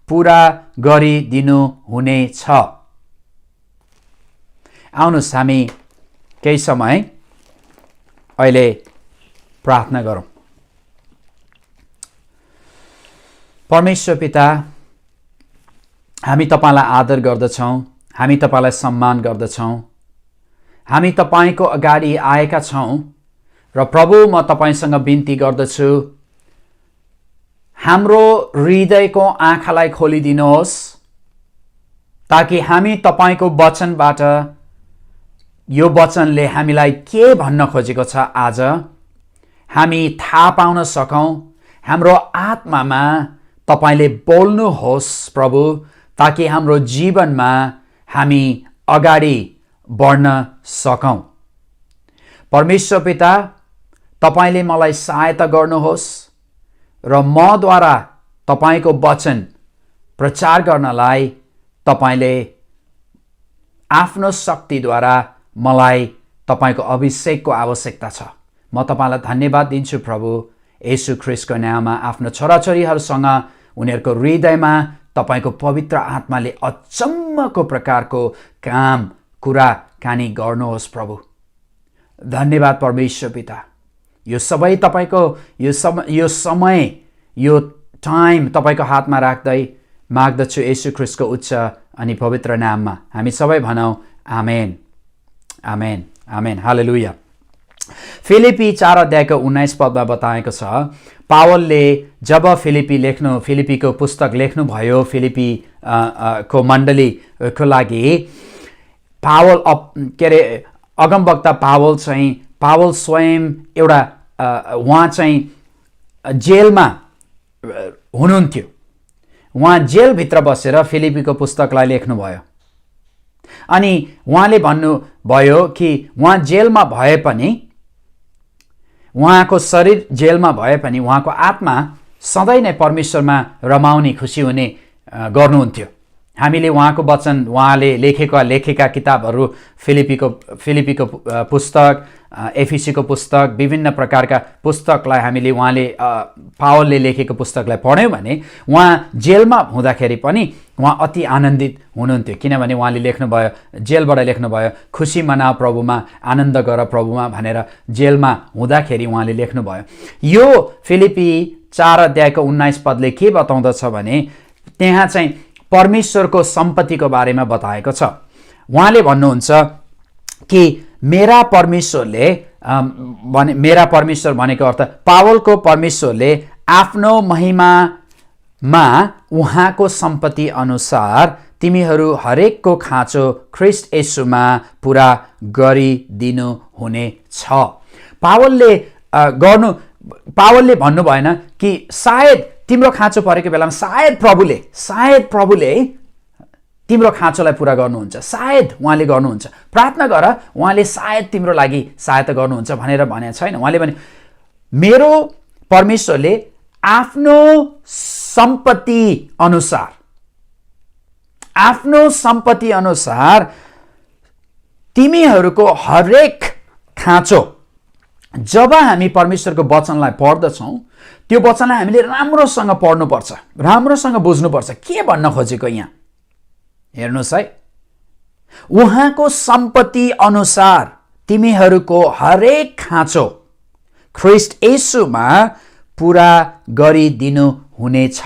पुरा गरिदिनु हुनेछ। आउनुहोस् हामी केही समय अहिले प्रार्थना गरौँ। परमेश्वर पिता, हामी तपाईलाई आदर गर्दछौँ, हामी तपाईलाई सम्मान गर्दछौँ। हामी तपाईको अगाडि आएका छौँ र प्रभु म तपाईसँग बिन्ती गर्दछु, हाम्रो हृदयको आँखालाई खोलिदिनुहोस् ताकि हामी तपाईको वचनबाट यो वचनले हामीलाई के भन्न खोजेको छ आज हामी थाहा पाउन सकौँ। हाम्रो आत्मामा तपाईले बोल्नुहोस् प्रभु, ताकि हाम्रो जीवनमा हामी अगाडि बढ्न सकौँ। परमेश्वर पिता, तपाईले मलाई सहायता गर्नुहोस् र मद्वारा तपाईको वचन प्रचार गर्नलाई तपाईले आफ्नो शक्तिद्वारा मलाई तपाईको अभिषेकको आवश्यकता छ। म तपाईलाई धन्यवाद दिन्छु प्रभु, येशू ख्रिस्टको नाममा आफ्नो छोराछोरीहरूसँग उनीहरूको हृदयमा तपाईको पवित्र आत्माले अचम्मको प्रकारको काम कुराकानी गर्नुहोस् प्रभु। धन्यवाद परमेश्वर पिता, यो सबै तपाईको यो समय यो टाइम तपाईको हातमा राख्दै माग्दछु येशू ख्रिस्टको उच्च अनि पवित्र नाममा हामी सबै भनौँ आमेन, आमेन, आमेन, हालेलुया। फिलिपी 4 अध्यायको 19 पदमा बताएको छ, पावलले जब फिलिपीको पुस्तक लेख्नुभयो फिलिपी को मण्डलीको लागि, अगमवक्ता पावल स्वयं एउटा उहाँ चाहिँ जेलमा हुनुहुन्थ्यो। उहाँ जेलभित्र बसेर फिलिपीको पुस्तकलाई लेख्नुभयो अनि उहाँले भन्नुभयो कि उहाँ जेलमा भए पनि, उहाँको शरीर जेलमा भए पनि उहाँको आत्मा सधैँ नै परमेश्वरमा रमाउने खुसी हुने गर्नुहुन्थ्यो। हामीले उहाँको वचन, उहाँले लेखेका किताबहरू, फिलिपीको पुस्तक, एफिसीको पुस्तक, विभिन्न प्रकारका पुस्तकलाई हामीले उहाँले पावलले लेखेको पुस्तकलाई पढ्यौँ भने उहाँ जेलमा हुँदाखेरि पनि उहाँ अति आनन्दित हुनुहुन्थ्यो, किनभने उहाँले लेख्नुभयो, जेलबाट लेख्नुभयो, खुसी मनाऊ प्रभुमा, आनन्द गर प्रभुमा भनेर जेलमा हुँदाखेरि उहाँले लेख्नुभयो। यो फिलिपी 4 अध्यायको 19 पदले के बताउँदछ भने त्यहाँ चाहिँ परमेश्वरको सम्पत्तिको बारेमा बताएको छ। उहाँले भन्नुहुन्छ कि मेरा परमेश्वर भनेको अर्थ पावलको परमेश्वरले आफ्नो महिमामा उहाँको सम्पत्ति अनुसार तिमीहरू हरेकको खाँचो ख्रिस्ट येशूमा पुरा गरिदिनु हुनेछ। पावलले भन्नु भएन कि सायद तिम्रो खाँचो परेको बेलामा सायद प्रभुले तिम्रो खाँचोलाई पुरा गर्नुहुन्छ, सायद उहाँले गर्नुहुन्छ, प्रार्थना गर, उहाँले सायद तिम्रो लागि सहायता गर्नुहुन्छ भनेर भनेको छैन। उहाँले भने मेरो परमेश्वरले आफ्नो सम्पत्ति अनुसार तिमीहरूको हरेक खाँचो, जब हामी परमेश्वरको वचनलाई पढ्दछौँ त्यो वचनलाई हामीले राम्रोसँग पढ्नुपर्छ, राम्रोसँग बुझ्नुपर्छ। के भन्न खोजेको यहाँ हेर्नुहोस् है, उहाँको सम्पत्ति अनुसार तिमीहरूको हरेक खाँचो ख्रिस्ट येशूमा पुरा गरिदिनु हुनेछ।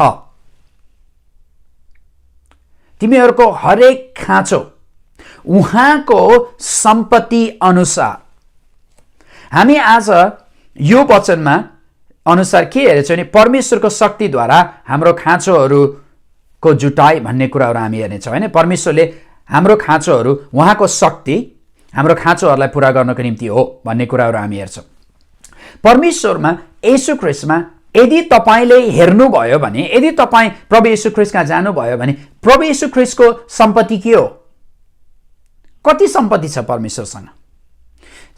तिमीहरूको हरेक खाँचो उहाँको सम्पत्ति अनुसार। हामी आज यो वचनमा अनुसार के हेरेछौँ भने परमेश्वरको शक्तिद्वारा हाम्रो खाँचोहरूको जुटाइ भन्ने कुराहरू हामी हेर्नेछौँ होइन। परमेश्वरले हाम्रो खाँचोहरू, उहाँको शक्ति हाम्रो खाँचोहरूलाई पुरा गर्नको निम्ति हो भन्ने कुराहरू हामी हेर्छौँ। परमेश्वरमा, येशू ख्रिस्टमा यदि तपाईँले हेर्नुभयो भने, यदि तपाईँ प्रभु येशू ख्रिस्टमा जानुभयो भने प्रभु येशू ख्रिस्टको सम्पत्ति के हो? कति सम्पत्ति छ परमेश्वरसँग?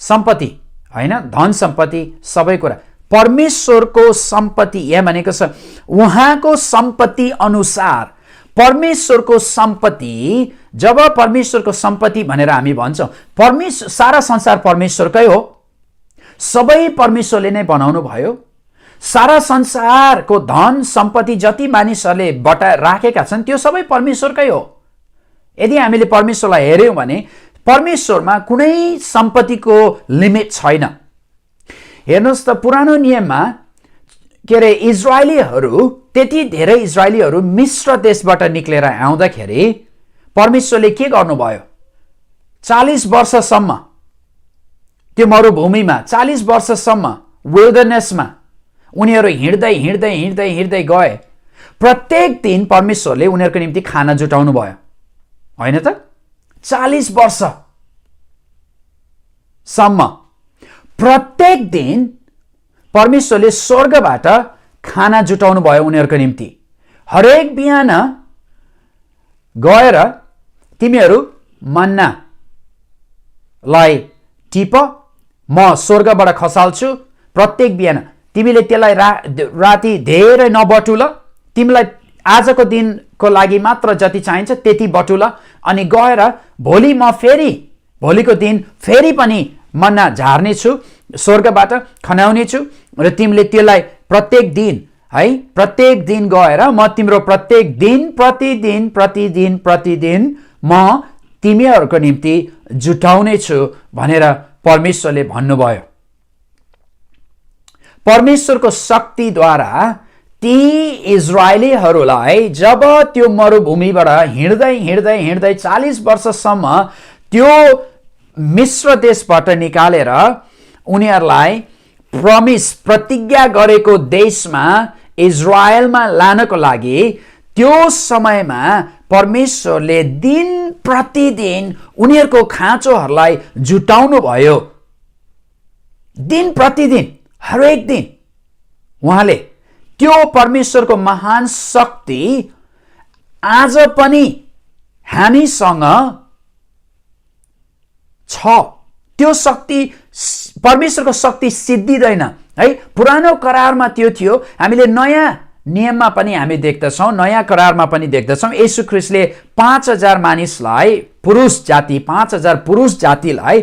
सम्पत्ति होइन, धन सम्पत्ति सबै कुरा परमेश्वरको सम्पत्ति यहाँ भनेको छ। उहाँको सम्पत्ति अनुसार, परमेश्वरको सम्पत्ति, जब परमेश्वरको सम्पत्ति भनेर हामी भन्छौँ, सारा संसार परमेश्वरकै हो, सबै परमेश्वरले नै बनाउनु भयो। सारा संसारको धन सम्पत्ति जति मानिसहरूले राखेका छन् त्यो सबै परमेश्वरकै हो। यदि हामीले परमेश्वरलाई हेऱ्यौँ भने परमेश्वरमा कुनै सम्पत्तिको लिमिट छैन। हेर्नुहोस् त, पुरानो नियममा इजरायलीहरू, त्यति धेरै इजरायलीहरू मिस्र देशबाट निक्लेर आउँदाखेरि परमेश्वरले के गर्नुभयो? 40 वर्षसम्म त्यो मरुभूमिमा, 40 वर्षसम्म विल्डरनेसमा उनीहरू हिँड्दै गए। प्रत्येक दिन परमेश्वरले उनीहरूको निम्ति खाना जुटाउनु भयो, होइन त? 40 वर्षसम्म प्रत्येक दिन परमेश्वरले स्वर्गबाट खाना जुटाउनु भयो उनीहरूको निम्ति। हरेक बिहान गएर तिमीहरू मन्नालाई टिप, म स्वर्गबाट खसाल्छु, प्रत्येक बिहान तिमीले त्यसलाई राति धेरै नबटुल, तिमीलाई आजको दिनको लागि मात्र जति चाहिन्छ त्यति बटुल, अनि गएर भोलिको दिन फेरि पनि मन्ना झार्नेछु, स्वर्गबाट खनाउनेछु, र तिमीले त्यसलाई प्रत्येक दिन गएर म तिम्रो प्रत्येक दिन प्रतिदिन म तिमीहरूको निम्ति जुटाउने छु भनेर परमेश्वरले भन्नुभयो। परमेश्वरको शक्तिद्वारा ती इजरायलीहरूलाई जब त्यो मरुभूमिबाट हिँड्दै 40 वर्षसम्म त्यो मिस्र देशबाट निकालेर उनीहरूलाई प्रतिज्ञा गरेको देशमा, इजरायलमा लानको लागि त्यो समयमा परमेश्वरले दिन प्रतिदिन उनीहरूको खाँचोहरूलाई जुटाउनु भयो। दिन प्रतिदिन, हरेक दिन उहाँले त्यो परमेश्वरको महान शक्ति आज पनि हामीसँग छ। त्यो शक्ति, परमेश्वरको शक्ति सिद्धिँदैन है। पुरानो करारमा त्यो थियो, हामीले नयाँ नियममा पनि हामी देख्दछौँ, नयाँ करारमा पनि देख्दछौँ, येशू ख्रीष्टले 5,000 मानिसलाई, पुरुष जाति 5,000 पुरुष जातिलाई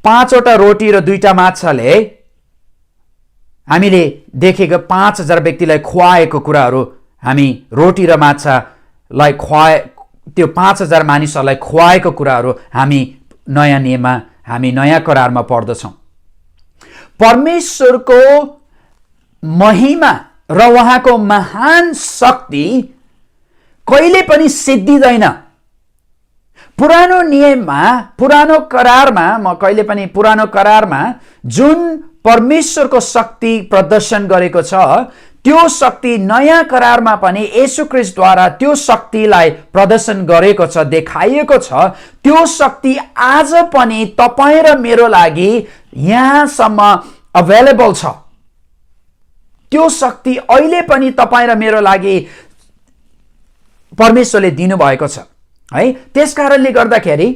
5वटा रोटी र 2टा माछाले हामीले देखेको 5,000 व्यक्तिलाई खुवाएको कुराहरू हामी रोटी र माछालाई त्यो 5,000 मानिसहरूलाई खुवाएको कुराहरू हामी नयाँ नियममा, हामी नयाँ करारमा पढ्दछौँ। परमेश्वरको महिमा र उहाँको महान शक्ति कहिले पनि सिद्धिँदैन। पुरानो नियममा, पुरानो करारमा, म कहिले पनि पुरानो करारमा जुन परमेश्वरको शक्ति प्रदर्शन गरेको छ, त्यो शक्ति नयाँ करारमा पनि येशू ख्रीष्टद्वारा त्यो शक्तिलाई प्रदर्शन गरेको छ, देखाइएको छ। त्यो शक्ति आज पनि तपाईँ र मेरो लागि यहाँसम्म अभाइलेबल छ। त्यो शक्ति अहिले पनि तपाईँ र मेरो लागि परमेश्वरले दिनुभएको छ है। त्यस कारणले गर्दाखेरि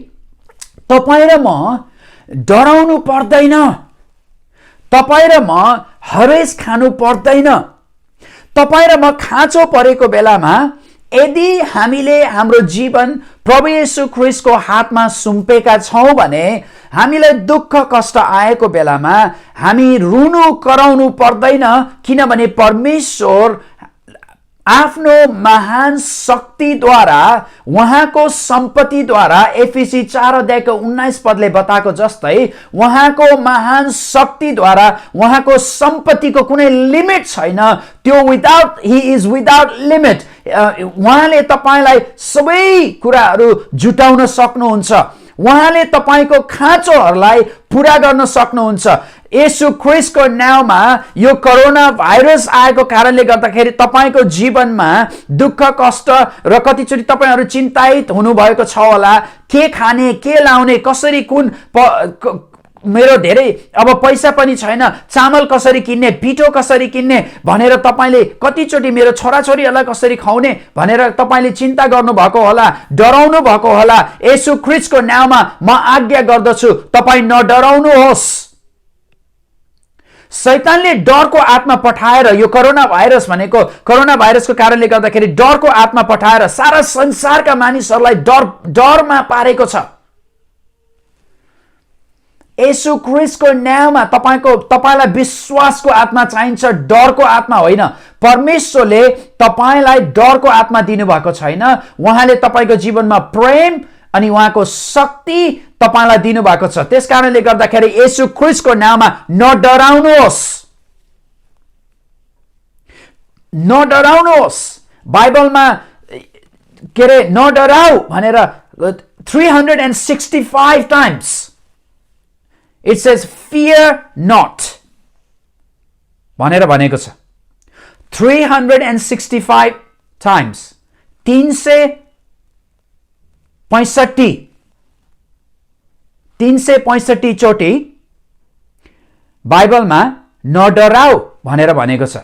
तपाईँ र म डराउनु पर्दैन, तपाईँ र म हरेस खानु पर्दैन। तपाईँ र म खाँचो परेको बेलामा यदि हामीले हाम्रो जीवन प्रभु येशू ख्रीष्टको हातमा सुम्पेका छौँ भने हामीलाई दुःख कष्ट आएको बेलामा हामी रुनु कराउनु पर्दैन, किनभने परमेश्वर आफ्नो महान शक्तिद्वारा, उहाँको सम्पत्तिद्वारा, एफिसी 4:19 बताएको जस्तै उहाँको महान शक्तिद्वारा उहाँको सम्पत्तिको कुनै लिमिट छैन। त्यो ही इज विदाउट लिमिट। उहाँले तपाईँलाई सबै कुराहरू जुटाउन सक्नुहुन्छ, उहाँले तपाईँको खाँचोहरूलाई पुरा गर्न सक्नुहुन्छ। येशू ख्रीष्टको नाउँमा यो कोरोना भाइरस आएको कारणले गर्दाखेरि तपाईँको जीवनमा दुःख कष्ट र कतिचोटि तपाईँहरू चिन्तित हुनुभएको छ होला, के खाने, के लाउने, कसरी, कुन मेरो धेरै अब पैसा पनि छैन, चामल कसरी किन्ने, पिठो कसरी किन्ने भनेर तपाईँले कतिचोटि मेरो छोराछोरीहरूलाई कसरी खुवाउने भनेर तपाईँले चिन्ता गर्नुभएको होला, डराउनु भएको होला। येशू ख्रीष्टको नाउँमा म आज्ञा गर्दछु, तपाईँ नडराउनुहोस्। शैतानले डरको आत्मा पठाएर, यो कोरोना भाइरस भनेको कोरोना भाइरसको कारणले गर्दाखेरि डरको आत्मा पठाएर सारा संसारका मानिसहरूलाई डरमा पारेको छ। येशू ख्रीष्टको नाउँमा तपाईँलाई विश्वासको आत्मा चाहिन्छ, डरको आत्मा होइन। परमेश्वरले तपाईँलाई डरको आत्मा दिनुभएको छैन, उहाँले तपाईँको जीवनमा प्रेम अनि उहाँको शक्ति तपाईँलाई दिनुभएको छ। त्यस कारणले गर्दाखेरि येशू ख्रीष्टको नाउँमा नडराउनुहोस्, नडराउनुहोस्। बाइबलमा के अरे नडराउ भनेर 365 times it says fear not भनेर भनेको छ। 365 times 365 चोटि बाइबलमा नडराउ भनेर भनेको छ।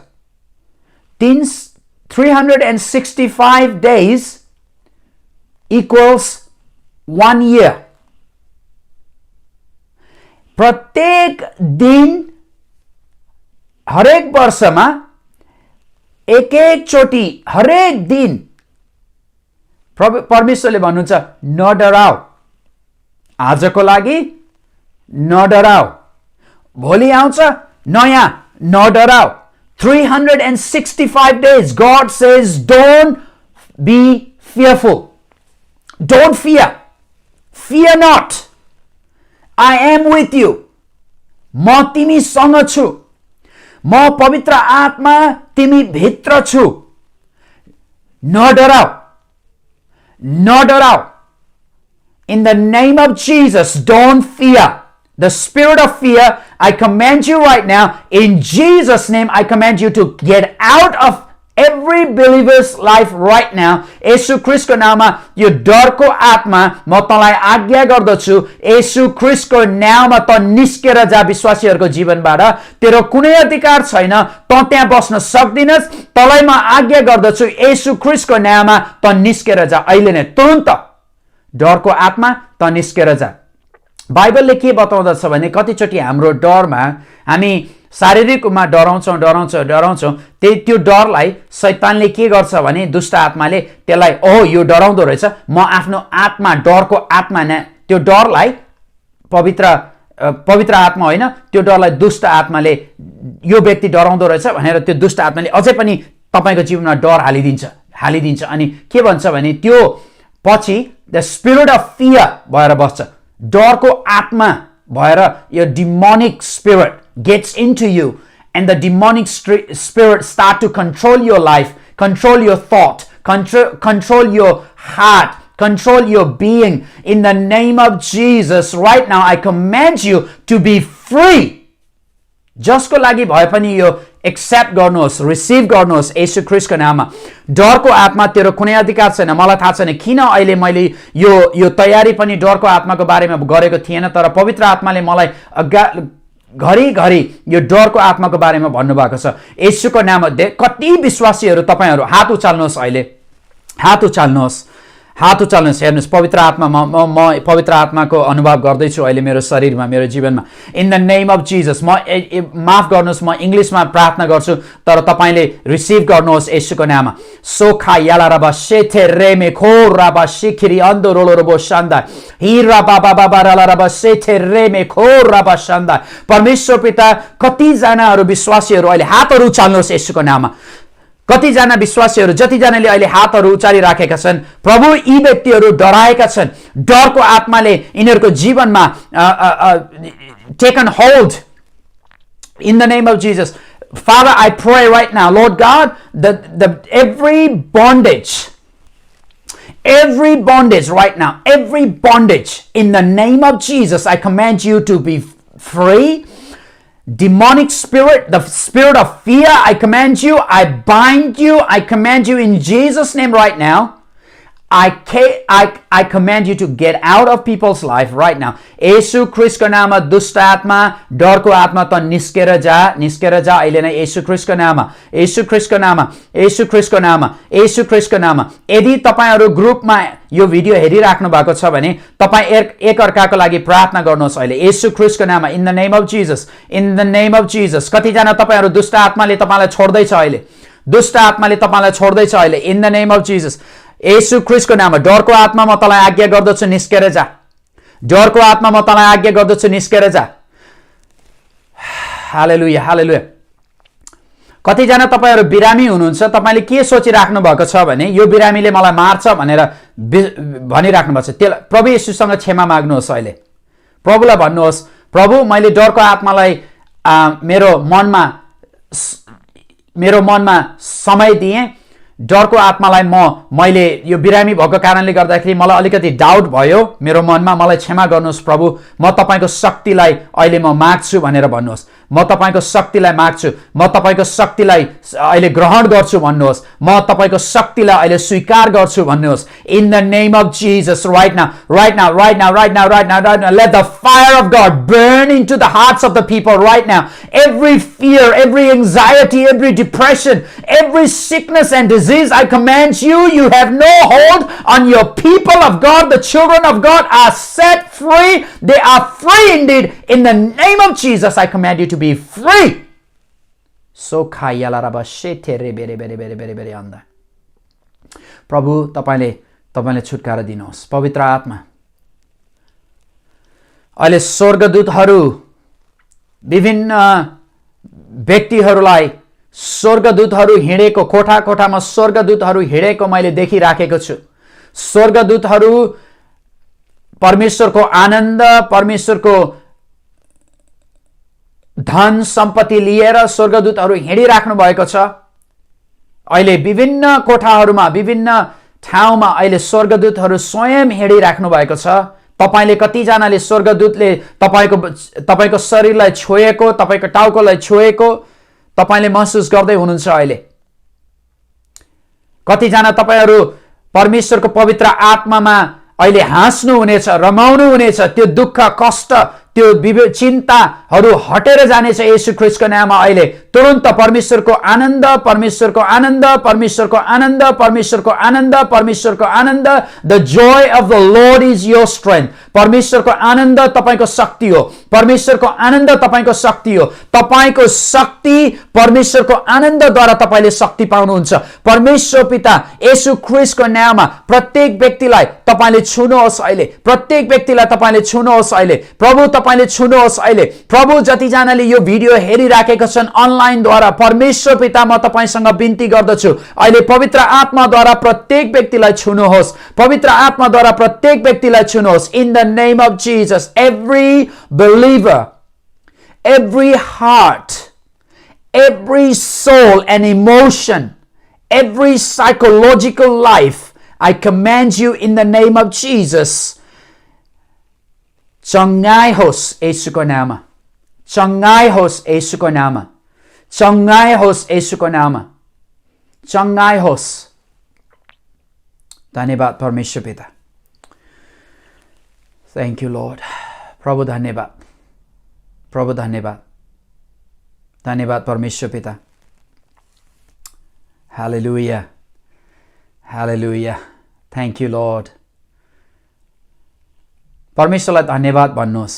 365 days equals 1 year। प्रत्येक दिन, हरेक वर्षमा एक चोटि, हरेक दिन परमेश्वरले भन्नुहुन्छ नडराउ, आजको लागि नडराउ, भोलि आउँछ नयाँ, नडराउ। 365 days God says don't be fearful, don't fear, fear not, I am with you, म तिमीसँग छु, म पवित्र आत्मा तिमी भित्र छु, नडराउ, नडराउ। In the name of Jesus, don't fear. The spirit of fear, I command you right now, in Jesus' name, I command you to get out of every believer's life right now. येशू ख्रीष्टको नाममा यो डरको आत्मा म तँलाई आज्ञा गर्दछु, येशू ख्रीष्टको नाममा त निस्केर जा विश्वासीहरूको जीवनबाट। तेरो कुनै अधिकार छैन, त त्यहाँ बस्न सक्दिनस्। तँलाई म आज्ञा गर्दछु, येशू ख्रीष्टको नाममा त निस्केर जा, अहिले नै तुरन्त डरको आत्मा त निस्केर जा। बाइबलले के बताउँदछ भने कतिचोटि हाम्रो डरमा हामी शारीरिक रूपमा डराउँछौँ त्यो डरलाई शैतानले के गर्छ भने दुष्ट आत्माले त्यसलाई ओहो यो डराउँदो रहेछ, म आफ्नो आत्मा डरको आत्मा त्यो डरलाई पवित्र आत्मा होइन, त्यो डरलाई दुष्ट आत्माले यो व्यक्ति डराउँदो रहेछ भनेर त्यो दुष्ट आत्माले अझै पनि तपाईँको जीवनमा डर हालिदिन्छ अनि के भन्छ भने त्यो पछि द स्पिरिट अफ फियर भएर बस्छ, डरको आत्मा भएर यो demonic spirit gets into you and the demonic spirit start to control your life, control your thought, control your heart, control your being. In the name of Jesus, right now I command you to be free. जसको लागि भए पनि यो accept गर्नुहोस्, receive गर्नुहोस् येशू ख्रीष्टको नाममा। डरको आत्मा तेरो कुनै अधिकार छैन। मलाई थाहा छैन किन अहिले मैले यो तयारी पनि डरको आत्माको बारेमा गरेको थिएन, तर पवित्र आत्माले मलाई घरिघरि यो डरको आत्माको बारेमा भन्नुभएको छ। येशूको नाममा कति विश्वासीहरू तपाईँहरू हात उचाल्नुहोस्, अहिले हात उचाल्नुहोस्, हेर्नुहोस् पवित्र आत्मा म पवित्र आत्माको अनुभव गर्दैछु अहिले मेरो शरीरमा, मेरो जीवनमा। In the name of Jesus माफ गर्नुहोस्, म इङ्ग्लिसमा प्रार्थना गर्छु तर तपाईँले रिसिभ गर्नुहोस् येशूको नाममा। सोखा याला रबा सेथे रेमे खो रबा सिखिरी अन्धो रोलो रबो शान्दा हिरा बाबा बाबा रला रबा सेथे रेमे खो रबा शान्दा। परमेश्वर पिता कतिजनाहरू विश्वासीहरू अहिले हातहरू उचाल्नुहोस् येशूको नाममा। कतिजना विश्वासीहरू जतिजनाले अहिले हातहरू उचालिराखेका छन्, प्रभु यी व्यक्तिहरू डराएका छन्, डरको आत्माले यिनीहरूको जीवनमा taken hold in the name of Jesus. Father, I pray right now, Lord God, that every bondage right now, every bondage in the name of Jesus, I command you to be free. Demonic spirit, the spirit of fear, I command you, I bind you, I command you in Jesus' name right now. I command you to get out of people's life right now. येशू ख्रीष्टको नाममा दुष्ट आत्मा, डरको आत्मा त निस्केर जा अहिले नै येशू ख्रीष्टको नाममा, येशू ख्रीष्टको नाममा, येशू ख्रीष्टको नाममा, येशू ख्रीष्टको नाममा। यदि तपाईहरु ग्रुपमा यो भिडियो हेरिराख्नु भएको छ भने तपाई एक अर्काको लागि प्रार्थना गर्नुहोस् अहिले येशू ख्रीष्टको नाममा। In the name of Jesus, in the name of Jesus. कतिजना तपाईहरु दुष्ट आत्माले तपाईलाई छोड्दैछ अहिले, दुष्ट आत्माले तपाईलाई छोड्दैछ अहिले। In the name of Jesus, येशू ख्रीष्टको नाममा। डरको आत्मा म तँलाई आज्ञा गर्दछु निस्केर जा, डरको आत्मा म तँलाई आज्ञा गर्दछु निस्केर जा। हालेलुया हालेलुया। कतिजना तपाईहरु बिरामी हुनुहुन्छ, तपाईले के सोचिराख्नु भएको छ भने यो बिरामीले मलाई मार्छ भनेर भनिराख्नु भएको छ। त्यसलाई प्रभु येशूसँग क्षमा माग्नुहोस् अहिले। प्रभुलाई भन्नुहोस्, प्रभु मैले डरको आत्मालाई मेरो मनमा समय दिएँ, डरको आत्मालाई मैले यो बिरामी भएको कारणले गर्दाखेरि मलाई अलिकति डाउट भयो मेरो मनमा, मलाई क्षमा गर्नुहोस् प्रभु, म तपाईको शक्तिलाई अहिले म माग्छु भनेर भन्नुहोस्। म तपाईको शक्तिलाई माग्छु, म तपाईको शक्तिलाई अहिले ग्रहण गर्छु भन्नुहोस्, म तपाईको शक्तिलाई अहिले स्वीकार गर्छु भन्नुहोस्। In the name of Jesus, right now, let the fire of God burn into the hearts of the people right now. Every fear, every anxiety, every depression, every sickness and disease, I command you have no hold on your people of God. The children of God are set free. They are free indeed. In the name of Jesus, I command you to be free. So प्रभु तपाईले छुटकारा दिनुहोस्। पवित्र आत्मा अहिले स्वर्गदूतहरू विभिन्न व्यक्तिहरूलाई, स्वर्गदूतहरू हिँडेको कोठामा स्वर्गदूतहरू हिँडेको मैले देखिराखेको छु। स्वर्गदूतहरू परमेश्वरको आनन्द, परमेश्वरको धन सम्पत्ति लिएर स्वर्गदूतहरू हिँडिराख्नु भएको छ। अहिले विभिन्न कोठाहरूमा, विभिन्न ठाउँमा अहिले स्वर्गदूतहरू स्वयं हिँडिराख्नु भएको छ। तपाईले कतिजनाले स्वर्गदूतले तपाईको शरीरलाई छोएको, तपाईको टाउकोलाई छोएको तपाईले महसुस गर्दै हुनुहुन्छ अहिले। कतिजना तपाईहरु परमेश्वरको पवित्र आत्मामा अहिले हाँस्नु हुनेछ, रमाउनु हुनेछ। त्यो दुःख, कष्ट त्यो चिन्ताहरू हटेर जानेछ येशू ख्रीष्टको नाममा। अहिले तुरुन्त परमेश्वरको आनन्द, परमेश्वरको आनन्द, परमेश्वरको आनन्द, परमेश्वरको आनन्द, परमेश्वरको आनन्द। The joy of the Lord is your strength. परमेश्वरको आनन्द तपाईको शक्ति हो। परमेश्वरको आनन्द तपाईको शक्ति हो। तपाईको शक्ति परमेश्वरको आनन्दद्वारा तपाईले शक्ति पाउनुहुन्छ। परमेश्वर पिता येशू ख्रीष्टको नाममा प्रत्येक व्यक्तिलाई तपाईले छुनुहोस् अहिले। प्रत्येक व्यक्तिलाई तपाईले छुनुहोस् अहिले। प्रभु तपाईले छुनुहोस् अहिले। प्रभु जतिजनाले यो भिडियो हेरिराखेका छन् अनलाइनद्वारा, परमेश्वर पिता म तपाईसँग बिन्ती गर्दछु अहिले पवित्र आत्माद्वारा प्रत्येक व्यक्तिलाई छुनुहोस्। पवित्र आत्माद्वारा प्रत्येक व्यक्तिलाई छुनुहोस्। In the name of Jesus, every believer, every heart, every soul and emotion, every psychological life, I command you in the name of Jesus, चंगाई होस् येशूको नाममा, चंगाई होस् येशूको नाममा, चंगाई होस् येशूको नाममा, चंगाई होस्। धन्यवाद परमेश्वर पिता। Thank you Lord. प्रभु धन्यवाद, प्रभु धन्यवाद, धन्यवाद परमेश्वर पिता। Hallelujah, hallelujah. Thank you Lord. परमेश्वरलाई धन्यवाद भन्नुहोस्।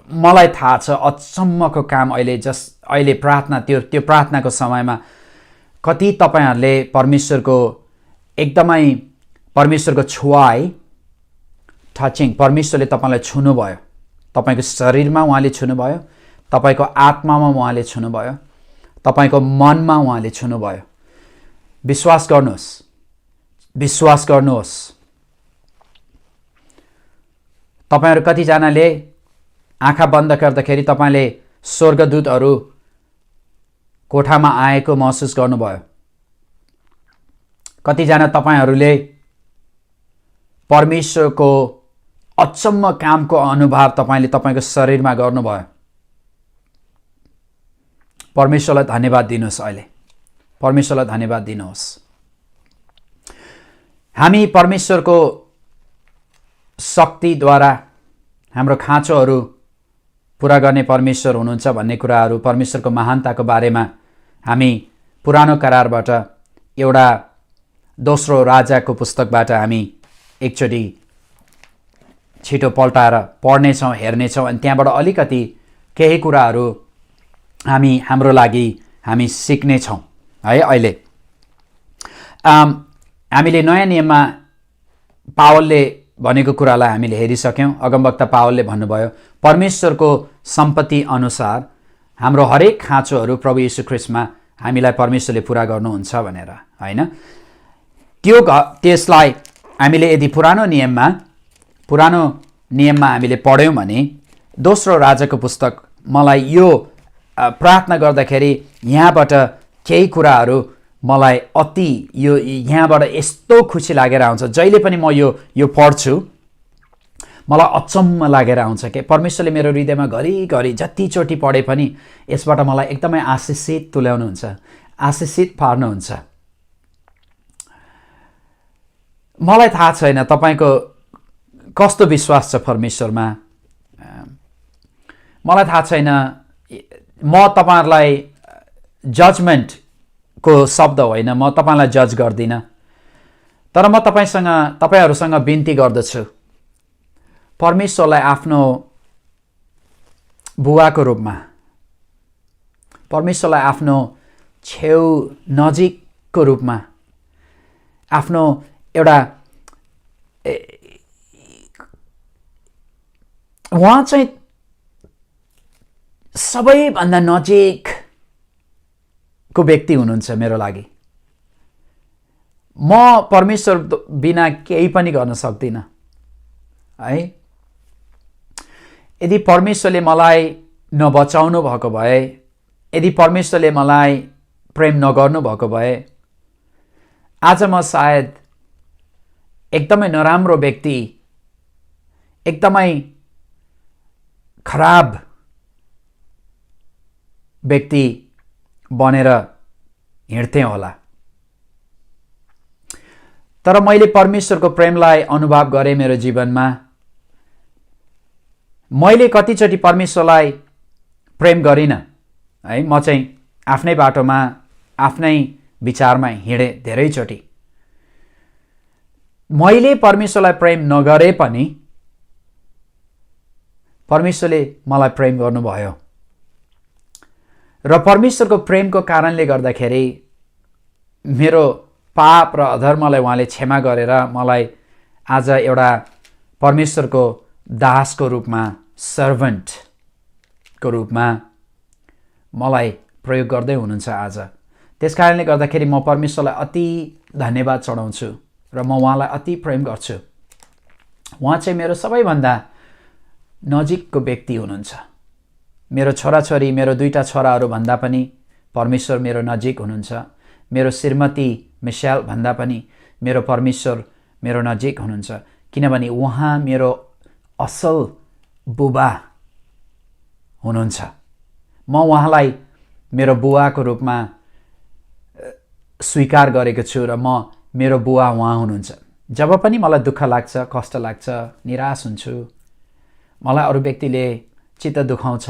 मलाई थाहा छ अचम्मको काम अहिले प्रार्थना त्यो प्रार्थनाको समयमा कति तपाईहरुले परमेश्वरको एकदमै परमेश्वरको छुवाई टचिङ, परमेश्वरले तपाईलाई छुनुभयो। तपाईको शरीरमा उहाँले छुनुभयो, तपाईको आत्मामा उहाँले छुनुभयो, तपाईको मनमा उहाँले छुनुभयो। विश्वास गर्नुहोस्, विश्वास गर्नुहोस्। तपाईहरु कतिजनाले आँखा बन्द गर्दाखेरि तपाईले स्वर्गदूतहरू कोठामा आएको महसुस गर्नुभयो। कतिजना तपाईहरुले परमेश्वरको अचम्म कामको अनुभव तपाईले तपाईको शरीरमा गर्नुभयो। परमेश्वरलाई धन्यवाद दिनुहोस् अहिले। परमेश्वरलाई धन्यवाद दिनुहोस्। हामी परमेश्वरको शक्तिद्वारा हाम्रो खाँचोहरू पूरा गर्ने परमेश्वर हुनुहुन्छ भन्ने कुराहरू, परमेश्वरको महानताको बारेमा हामी पुरानो करारबाट एउटा दोस्रो राजाको पुस्तकबाट हामी एकचोटि छिटो पल्टाएर पढ्नेछौँ, हेर्नेछौँ अनि त्यहाँबाट अलिकति केही कुराहरू हाम्रो लागि हामी सिक्नेछौँ है। अहिले हामीले नयाँ नियममा पावलले भनेको कुरालाई हामीले हेरिसक्यौँ। अगमवक्ता पावलले भन्नुभयो परमेश्वरको सम्पत्ति अनुसार हाम्रो हरेक खाँचोहरू प्रभु येशू ख्रीष्टमा हामीलाई परमेश्वरले पूरा गर्नुहुन्छ भनेर, हैन? त्यसलाई हामीले यदि पुरानो नियममा हामीले पढ्यौँ भने दोस्रो राजाको पुस्तक, मलाई यो प्रार्थना गर्दाखेरि यहाँबाट केही कुराहरू मलाई अति यहाँबाट यस्तो खुसी लागेर आउँछ। जहिले पनि म यो पढ्छु मलाई अचम्म लागेर आउँछ के परमेश्वरले मेरो हृदयमा घरिघरि जतिचोटि पढे पनि यसबाट मलाई एकदमै आशिषित तुल्याउनुहुन्छ, आशिषित पार्नुहुन्छ। मलाई थाहा छैन तपाईको कस्तो विश्वास छ परमेश्वरमा। मलाई थाहा छैन, म तपाईहरुलाई जजमेन्टको शब्द होइन, म तपाईलाई जज गर्दिन, तर म तपाईहरुसँग बिन्ती गर्दछु परमेश्वरलाई आफ्नो बुवाको रूपमा, परमेश्वरलाई आफ्नो छेउ नजिकको रूपमा, आफ्नो एउटा उहाँ चाहिँ सबैभन्दा नजिकको व्यक्ति हुनुहुन्छ मेरो लागि। म परमेश्वर बिना केही पनि गर्न सक्दिनँ है। यदि परमेश्वरले मलाई नबचाउनु भएको भए, यदि परमेश्वरले मलाई प्रेम नगर्नु भएको भए आज म सायद एकदमै नराम्रो व्यक्ति, एकदमै खराब व्यक्ति बनेर हिँड्थे होला। तर मैले परमेश्वरको प्रेमलाई अनुभव गरेँ मेरो जीवनमा मैले कतिचोटि परमेश्वरलाई प्रेम गरिनँ है। म चाहिँ आफ्नै बाटोमा आफ्नै विचारमा हिँडेँ धेरैचोटि। मैले परमेश्वरलाई प्रेम नगरे पनि परमेश्वरले मलाई प्रेम गर्नुभयो र परमेश्वरको प्रेमको कारणले गर्दाखेरि मेरो पाप र अधर्मलाई उहाँले क्षमा गरेर मलाई आज एउटा परमेश्वरको दासको रूपमा, सर्भेन्टको रूपमा मलाई प्रयोग गर्दै हुनुहुन्छ आज। त्यस कारणले गर्दाखेरि म परमेश्वरलाई अति धन्यवाद चढाउँछु र म उहाँलाई अति प्रेम गर्छु। उहाँ चाहिँ मेरो सबैभन्दा नजिकको व्यक्ति हुनुहुन्छ। मेरो छोराछोरी, मेरो 2टा छोराहरू भन्दा पनि परमेश्वर मेरो नजिक हुनुहुन्छ। मेरो श्रीमती मिशेल भन्दा पनि मेरो परमेश्वर मेरो नजिक हुनुहुन्छ, किनभने उहाँ मेरो असल बुबा हुनुहुन्छ। म उहाँलाई मेरो बुवाको रूपमा स्वीकार गरेको छु र मेरो बुवा उहाँ हुनुहुन्छ। जब पनि मलाई दुःख लाग्छ, कष्ट लाग्छ, निराश हुन्छु, मलाई अरू व्यक्तिले चित्त दुखाउँछ,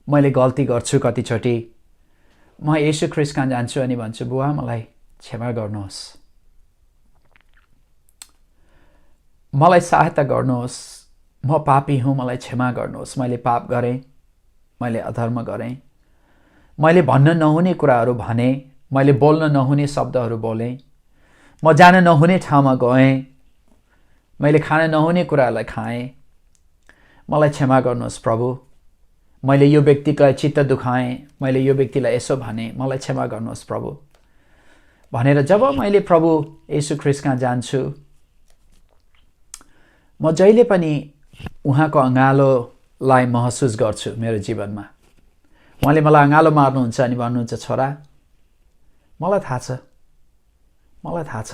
मैले गल्ती गर्छु कतिचोटि, म येशू ख्रीष्ट कहाँ जान्छु अनि भन्छु, बुवा मलाई क्षमा गर्नुहोस्, मलाई सहायता गर्नुहोस्, म पापी हुँ, मलाई क्षमा गर्नुहोस्, मैले पाप गरेँ, मैले अधर्म गरेँ, मैले भन्न नहुने कुराहरू भने, मैले बोल्न नहुने शब्दहरू बोलेँ, म जान नहुने ठाउँमा गएँ, मैले खान नहुने कुराहरूलाई खाएँ, मलाई क्षमा गर्नुहोस् प्रभु, मैले यो व्यक्तिलाई चित्त दुखाएँ, मैले यो व्यक्तिलाई यसो भने, मलाई क्षमा गर्नुहोस् प्रभु भनेर जब मैले प्रभु येशू ख्रीष्ट कहाँ जान्छु, म जहिले पनि उहाँको अँगालोलाई महसुस गर्छु मेरो जीवनमा। उहाँले मलाई अँगालो मार्नुहुन्छ अनि भन्नुहुन्छ, छोरा मलाई थाहा छ, मलाई थाहा छ,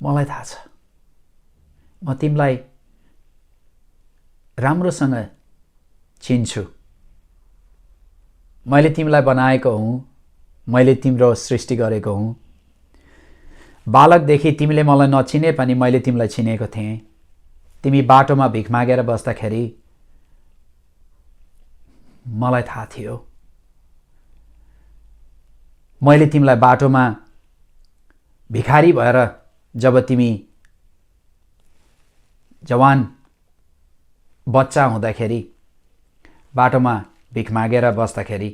मलाई थाहा छ, म तिमीलाई राम्रोसँग चिन्छु, मैले तिमीलाई बनाएको हुँ, मैले तिम्रो सृष्टि गरेको हुँ। बालकदेखि तिमीले मलाई नचिने पनि मैले तिमीलाई चिनेको थिएँ। तिमी बाटोमा भिख मागेर बस्दाखेरि मलाई थाहा थियो। मैले तिमीलाई बाटोमा भिखारी भएर जब तिमी जवान बच्चा हुँदाखेरि बाटोमा भिख मागेर बस्दाखेरि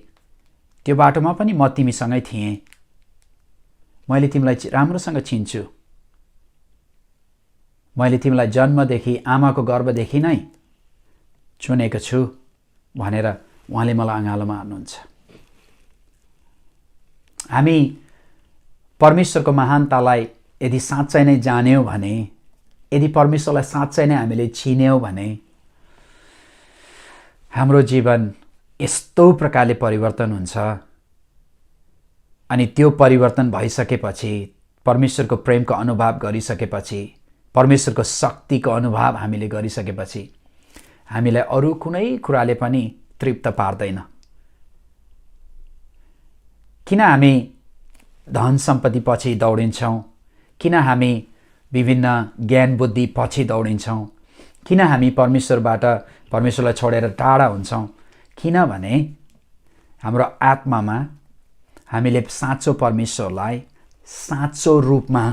त्यो बाटोमा पनि म तिमीसँगै थिएँ। मैले तिमीलाई राम्रोसँग चिन्छु। मैले तिमीलाई जन्मदेखि आमाको गर्भदेखि नै चुनेको छु भनेर उहाँले मलाई अँगालोमा हाल्नुहुन्छ। हामी परमेश्वरको महानतालाई यदि साँच्चै नै जान्यौँ भने, यदि परमेश्वरलाई साँच्चै नै हामीले चिन्यौँ भने हाम्रो जीवन यस्तो प्रकारले परिवर्तन हुन्छ। अनि त्यो परिवर्तन भइसकेपछि, परमेश्वरको प्रेमको अनुभव गरिसकेपछि, परमेश्वरको शक्तिको अनुभव हामीले गरिसकेपछि हामीलाई अरू कुनै कुराले पनि तृप्त पार्दैन। किन हामी धन सम्पत्ति पछि दौडिन्छौँ? किन हामी विभिन्न ज्ञान बुद्धि पछि दौडिन्छौँ? किन हामी परमेश्वरलाई छोडेर टाढा हुन्छौँ? किनभने हाम्रो आत्मामा हामीले साँचो परमेश्वरलाई साँचो रूपमा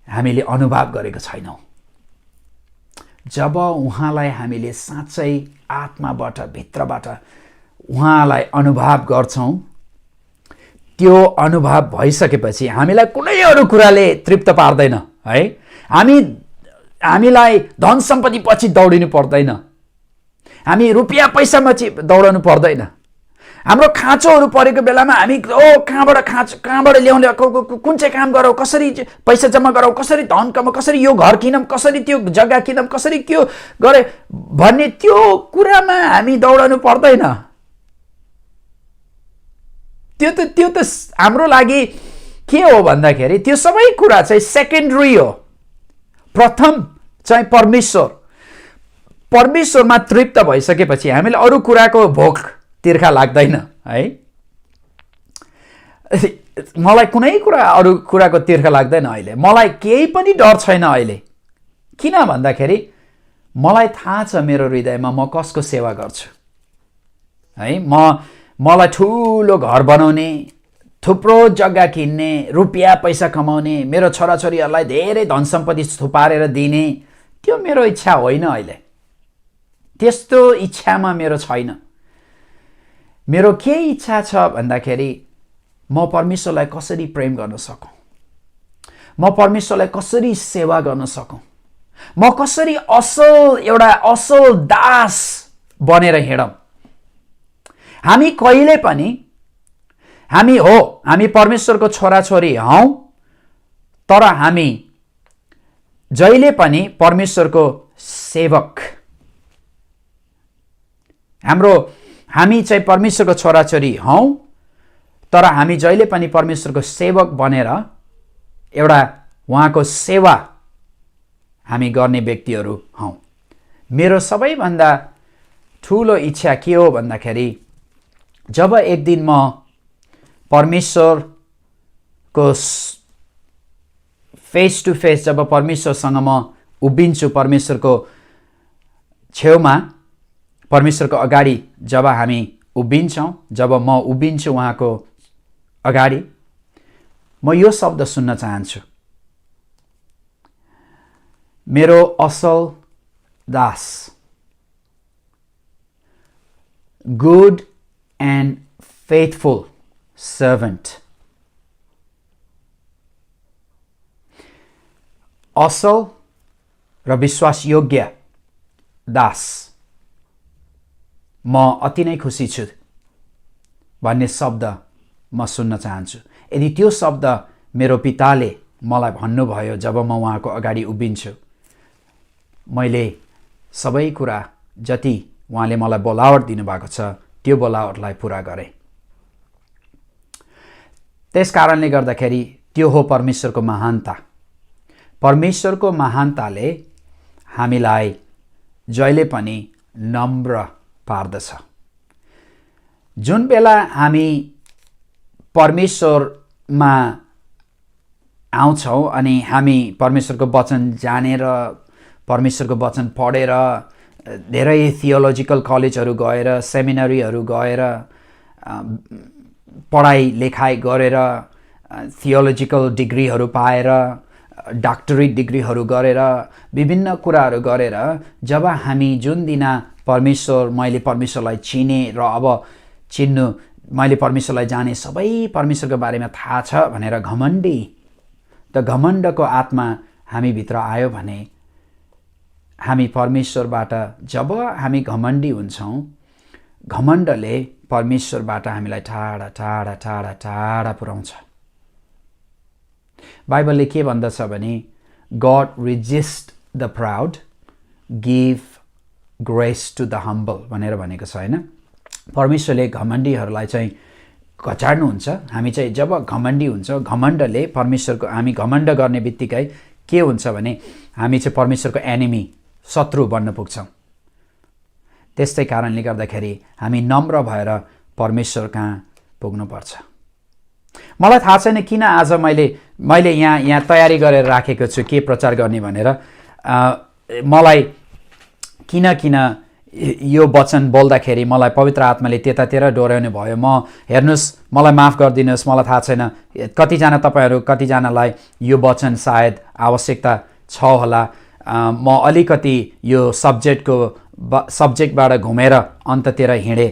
हामीले अनुभव गरेको छैनौँ। जब उहाँलाई हामीले साँच्चै आत्माबाट, भित्रबाट उहाँलाई अनुभव गर्छौँ, त्यो अनुभव भइसकेपछि हामीलाई कुनै अरू कुराले तृप्त पार्दैन है। हामीलाई धन सम्पत्ति पछि दौडिनु पर्दैन, हामी रुपियाँ पैसामा दौडनु पर्दैन। हाम्रो खाँचोहरू परेको बेलामा हामी कहाँबाट ल्याउने, कुन चाहिँ काम गरौँ, कसरी पैसा जम्मा गरौँ, कसरी धन कमाउँ, कसरी यो घर किनौँ, कसरी त्यो जग्गा किनौँ, कसरी त्यो गरे भन्ने त्यो कुरामा हामी दौडनु पर्दैन। त्यो त हाम्रो लागि के हो भन्दाखेरि त्यो सबै कुरा चाहिँ सेकेन्डरी हो। प्रथम चाहिँ परमेश्वरमा तृप्त भइसकेपछि हामीलाई अरू कुराको भोक तिर्खा लाग्दैन है। मलाई कुनै कुरा अरू कुराको तिर्खा लाग्दैन। अहिले मलाई केही पनि डर छैन। अहिले किन भन्दाखेरि मलाई थाहा छ मेरो हृदयमा म कसको सेवा गर्छु है। मलाई ठुलो घर बनाउने, थुप्रो जग्गा किन्ने, रुपियाँ पैसा कमाउने, मेरो छोराछोरीहरूलाई धेरै धन सम्पत्ति थुपारेर दिने, त्यो मेरो इच्छा होइन। अहिले त्यस्तो इच्छामा मेरो छैन। मेरो के इच्छा छ भन्दाखेरि म परमेश्वरलाई कसरी प्रेम गर्न सकौँ, म परमेश्वरलाई कसरी सेवा गर्न सकौँ, म कसरी एउटा असल दास बनेर हिँडौँ। हामी कहिले पनि हामी परमेश्वरको छोराछोरी हौँ, तर हामी जहिले पनि परमेश्वरको सेवक। हामी चाहिँ परमेश्वरको छोराछोरी हौँ, तर हामी जहिले पनि परमेश्वरको सेवक बनेर एउटा उहाँको सेवा हामी गर्ने व्यक्तिहरू हौँ। मेरो सबैभन्दा ठुलो इच्छा के हो भन्दाखेरि जब एक दिन म परमेश्वरको फेस टु फेस, जब परमेश्वरसँग म उभिन्छु, परमेश्वरको छेउमा, परमेश्वरको अगाडि जब हामी उभिन्छौँ, जब म उभिन्छु उहाँको अगाडि, म यो शब्द सुन्न चाहन्छु, मेरो असल दास, गुड एन्ड फेथफुल सर्भेन्ट। असल र विश्वासयोग्य दास, म अति नै खुसी छु भन्ने शब्द म सुन्न चाहन्छु। यदि त्यो शब्द मेरो पिताले मलाई भन्नुभयो जब म उहाँको अगाडि उभिन्छु, मैले सबै कुरा जति उहाँले मलाई बोलावट दिनुभएको छ त्यो बोलावटलाई पुरा गरेँ। त्यस कारणले गर्दाखेरि त्यो हो परमेश्वरको महानता। परमेश्वरको महानताले हामीलाई जहिले पनि नम्र पार्दछ। जुन बेला हामी परमेश्वरमा आउँछौँ अनि हामी परमेश्वरको वचन जानेर, परमेश्वरको वचन पढेर, धेरै थियोलोजिकल कलेजहरू गएर, सेमिनरीहरू गएर, पढाइ लेखाइ गरेर, थियोलोजिकल डिग्रीहरू पाएर, डक्टरेट डिग्रीहरू गरेर, विभिन्न कुराहरू गरेर, जब हामी जुन दिन मैले परमेश्वरलाई चिने र अब मैले परमेश्वरलाई जाने, सबै परमेश्वरको बारेमा थाहा छ भनेर घमण्डको आत्मा हामीभित्र आयो भने, हामी परमेश्वरबाट जब हामी घमण्डी हुन्छौँ, घमण्डले परमेश्वरबाट हामीलाई टाढा टाढा टाढा टाढा पुर्याउँछ। बाइबलले के भन्दछ भने God resist the proud, give grace to the humble भनेर भनेको छ हैन। परमेश्वरले घमण्डीहरूलाई चाहिँ घचाड्नुहुन्छ। हामी चाहिँ जब घमण्डी हुन्छ, घमण्डले परमेश्वरको, हामी घमण्ड गर्ने बित्तिकै के हुन्छ भने हामी चाहिँ परमेश्वरको एनिमी, शत्रु बन्न पुग्छौँ। त्यस्तै कारणले गर्दाखेरि हामी नम्र भएर परमेश्वर कहाँ पुग्नुपर्छ। मलाई थाहा छैन किन आज मैले यहाँ तयारी गरेर राखेको छु के प्रचार गर्ने भनेर। मलाई किन यो वचन बोल्दाखेरि मलाई पवित्र आत्माले त्यतातिर डोर्याउने भयो। हेर्नुहोस्, मलाई माफ गरिदिनुहोस्, मलाई थाहा छैन कतिजनालाई यो वचन सायद आवश्यकता छ होला। म अलिकति यो सब्जेक्टबाट घुमेर अन्ततिर हिँडेँ,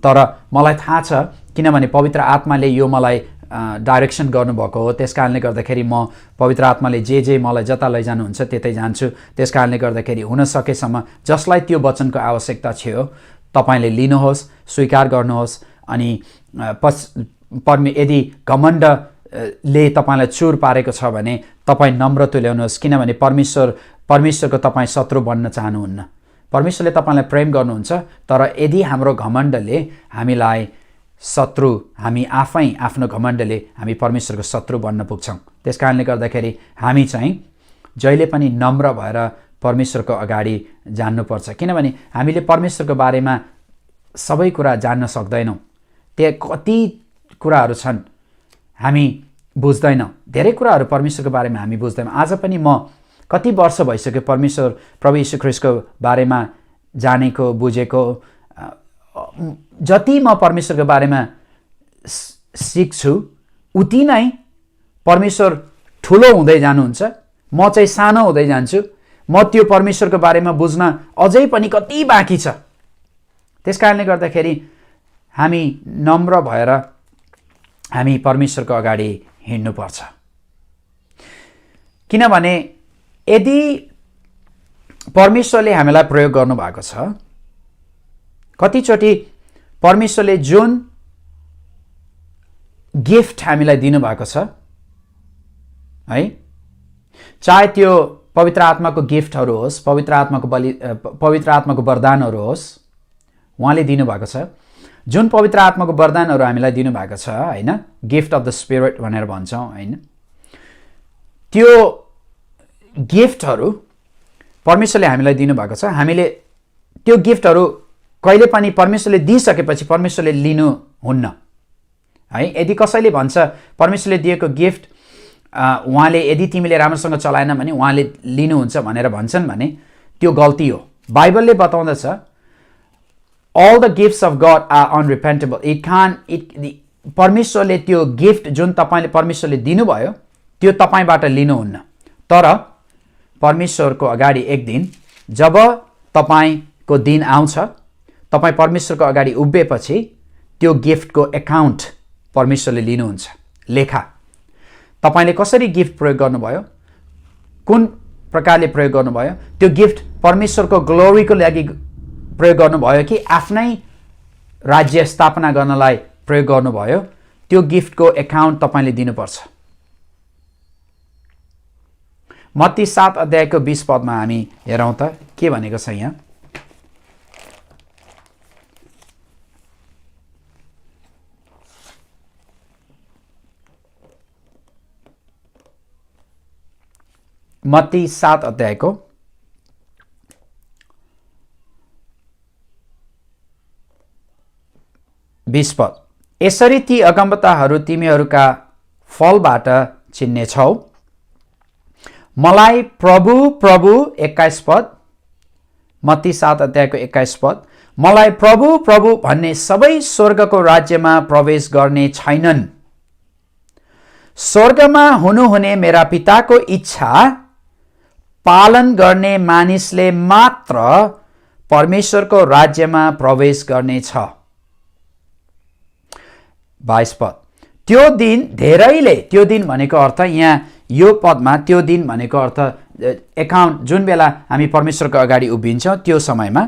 तर मलाई थाहा छ किनभने पवित्र आत्माले यो मलाई डाइरेक्सन गर्नुभएको हो। त्यस कारणले गर्दाखेरि म पवित्र आत्माले जे मलाई जता लैजानुहुन्छ त्यतै जान्छु। त्यस कारणले गर्दाखेरि हुन सकेसम्म जसलाई त्यो वचनको आवश्यकता थियो तपाईँले लिनुहोस्, स्वीकार गर्नुहोस्। अनि यदि घमण्डले तपाईँलाई चुर पारेको छ भने तपाईँ नम्र तुल्याउनुहोस्, किनभने परमेश्वरको तपाईँ शत्रु बन्न चाहनुहुन्न। परमेश्वरले तपाईँलाई प्रेम गर्नुहुन्छ, तर यदि हाम्रो घमण्डले हामीलाई शत्रु, हामी आफै आफ्नो घमण्डले हामी परमेश्वरको शत्रु बन्न पुग्छौँ। त्यस कारणले गर्दाखेरि हामी चाहिँ जहिले पनि नम्र भएर परमेश्वरको अगाडि जान्नुपर्छ, किनभने हामीले परमेश्वरको बारेमा सबै कुरा जान्न सक्दैनौँ। त्यहाँ कति कुराहरू छन् हामी बुझ्दैनौँ, धेरै कुराहरू परमेश्वरको बारेमा हामी बुझ्दैनौँ। आज पनि म कति वर्ष भइसक्यो परमेश्वर प्रभु यीशु ख्रीष्टको बारेमा जानेको बुझेको। जति म परमेश्वरको बारेमा सिक्छु उति नै परमेश्वर ठुलो हुँदै जानुहुन्छ, म चाहिँ सानो हुँदै जान्छु। म त्यो परमेश्वरको बारेमा बुझ्न अझै पनि कति बाँकी छ। त्यस कारणले गर्दाखेरि हामी नम्र भएर हामी परमेश्वरको अगाडि हिँड्नुपर्छ। किनभने यदि परमेश्वरले हामीलाई प्रयोग गर्नुभएको छ, कतिचोटि परमेश्वरले जुन गिफ्ट हामीलाई दिनुभएको छ है, चाहे त्यो पवित्र आत्माको गिफ्टहरू होस्, पवित्र आत्माको वरदानहरू होस्, उहाँले दिनुभएको छ। जुन पवित्र आत्माको वरदानहरू हामीलाई दिनुभएको छ हैन, गिफ्ट अफ द स्पिरिट भनेर भन्छौँ हैन, त्यो गिफ्टहरू परमेश्वरले हामीलाई दिनुभएको छ। हामीले त्यो गिफ्टहरू कहिले पनि परमेश्वरले दिइसकेपछि परमेश्वरले लिनुहुन्न है। यदि कसैले भन्छ परमेश्वरले दिएको गिफ्ट उहाँले यदि तिमीले राम्रोसँग चलाएन भने उहाँले लिनुहुन्छ भनेर भन्छन् भने त्यो गल्ती हो। बाइबलले बताउँदछ all the gifts of God are unrepentable. परमेश्वरले त्यो गिफ्ट जुन तपाईले परमेश्वरले दिनुभयो त्यो तपाईबाट लिनुहुन्न। तर परमेश्वरको अगाडि एक दिन जब तपाईको दिन आउँछ, तपाई परमेश्वरको अगाडि उभिएपछि त्यो गिफ्टको अकाउन्ट परमेश्वरले लिनुहुन्छ, लेखा। तपाईले कसरी गिफ्ट प्रयोग गर्नुभयो, कुन प्रकारले प्रयोग गर्नुभयो, त्यो गिफ्ट परमेश्वरको ग्लोरीको लागि प्रयोग गर्नुभयो कि आफ्नै राज्य स्थापना गर्नलाई प्रयोग गर्नुभयो, त्यो गिफ्टको अकाउन्ट तपाईले दिनुपर्छ। मत्ती 7 अध्यायको 20 पदमा हामी हेरौँ त के भनेको छ यहाँ। मत्ती 7 अध्यायको 20 पद। यसरी ती अगमवक्ताहरू तिमीहरूका फलबाट चिन्नेछौ। मलाई प्रभु प्रभु 21 पद, मत्ती 7 अध्यायको 21 पद, मलाई प्रभु प्रभु भन्ने सबै स्वर्गको राज्यमा प्रवेश गर्ने छैनन्। स्वर्गमा हुनुहुने मेरा पिताको इच्छा पालन गर्ने मानिसले मात्र परमेश्वरको राज्यमा प्रवेश गर्नेछ। 22 पद। त्यो दिन धेरैले, त्यो दिन भनेको अर्थ यहाँ यो पदमा त्यो दिन भनेको अर्थ एकाउन्ट जुन बेला हामी परमेश्वरको अगाडि उभिन्छौँ त्यो समयमा,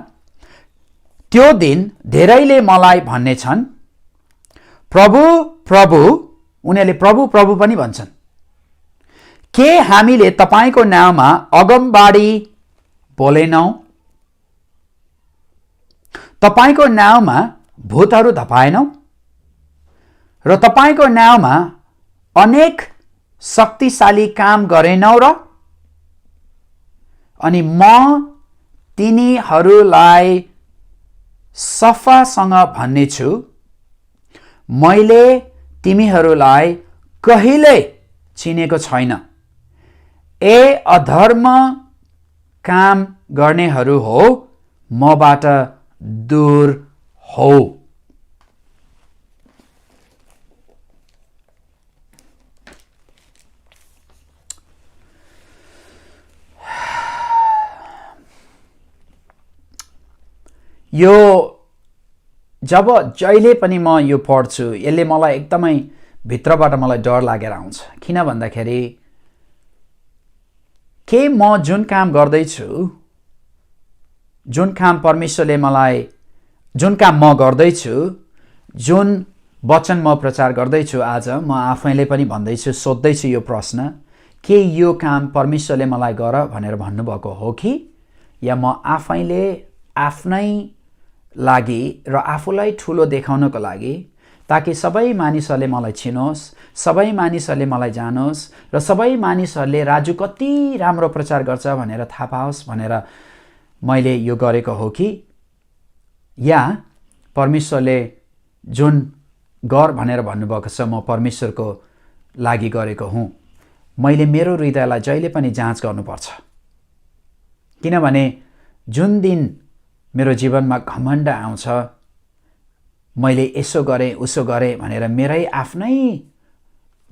त्यो दिन धेरैले मलाई भन्ने छन् प्रभु प्रभु, उनीहरूले प्रभु प्रभु पनि भन्छन्, के हामीले तपाईको नाममा अगमबाडी बोलेनौ, तपाईको नाममा भूतहरू धपाएनौ र तपाईको नाममा अनेक शक्तिशाली काम गरेनौ र? अनि म तिनीहरूलाई सफासँग भन्ने छु, मैले तिमीहरूलाई कहिल्यै चिनेको छैन। ए अधर्म काम गर्नेहरू हो, मबाट दूर हो। यो जब जहिले पनि म यो पढ्छु यसले मलाई एकदमै भित्रबाट मलाई डर लागेर आउँछ। किन भन्दाखेरि के म जुन काम गर्दैछु, जुन काम परमेश्वरले मलाई, जुन काम म गर्दैछु, जुन वचन म प्रचार गर्दैछु, आज म आफैले पनि भन्दैछु, सोध्दैछु यो प्रश्न, के यो काम परमेश्वरले मलाई गर भनेर भन्नुभएको हो कि या म आफैले आफ्नै लागि र आफूलाई ठुलो देखाउनको लागि, ताकि सबै मानिसहरूले मलाई चिनोस्, सबै मानिसहरूले मलाई जानोस् र सबै मानिसहरूले राजु कति राम्रो प्रचार गर्छ भनेर थाहा पाओस् भनेर मैले यो गरेको हो कि या परमेश्वरले जुन गर भनेर भन्नुभएको छ म परमेश्वरको लागि गरेको हुँ। मैले मेरो हृदयलाई जहिले पनि जाँच गर्नुपर्छ। किनभने जुन दिन मेरो जीवनमा घमण्ड आउँछ, मैले यसो गरेँ उसो गरेँ भनेर मेरै आफ्नै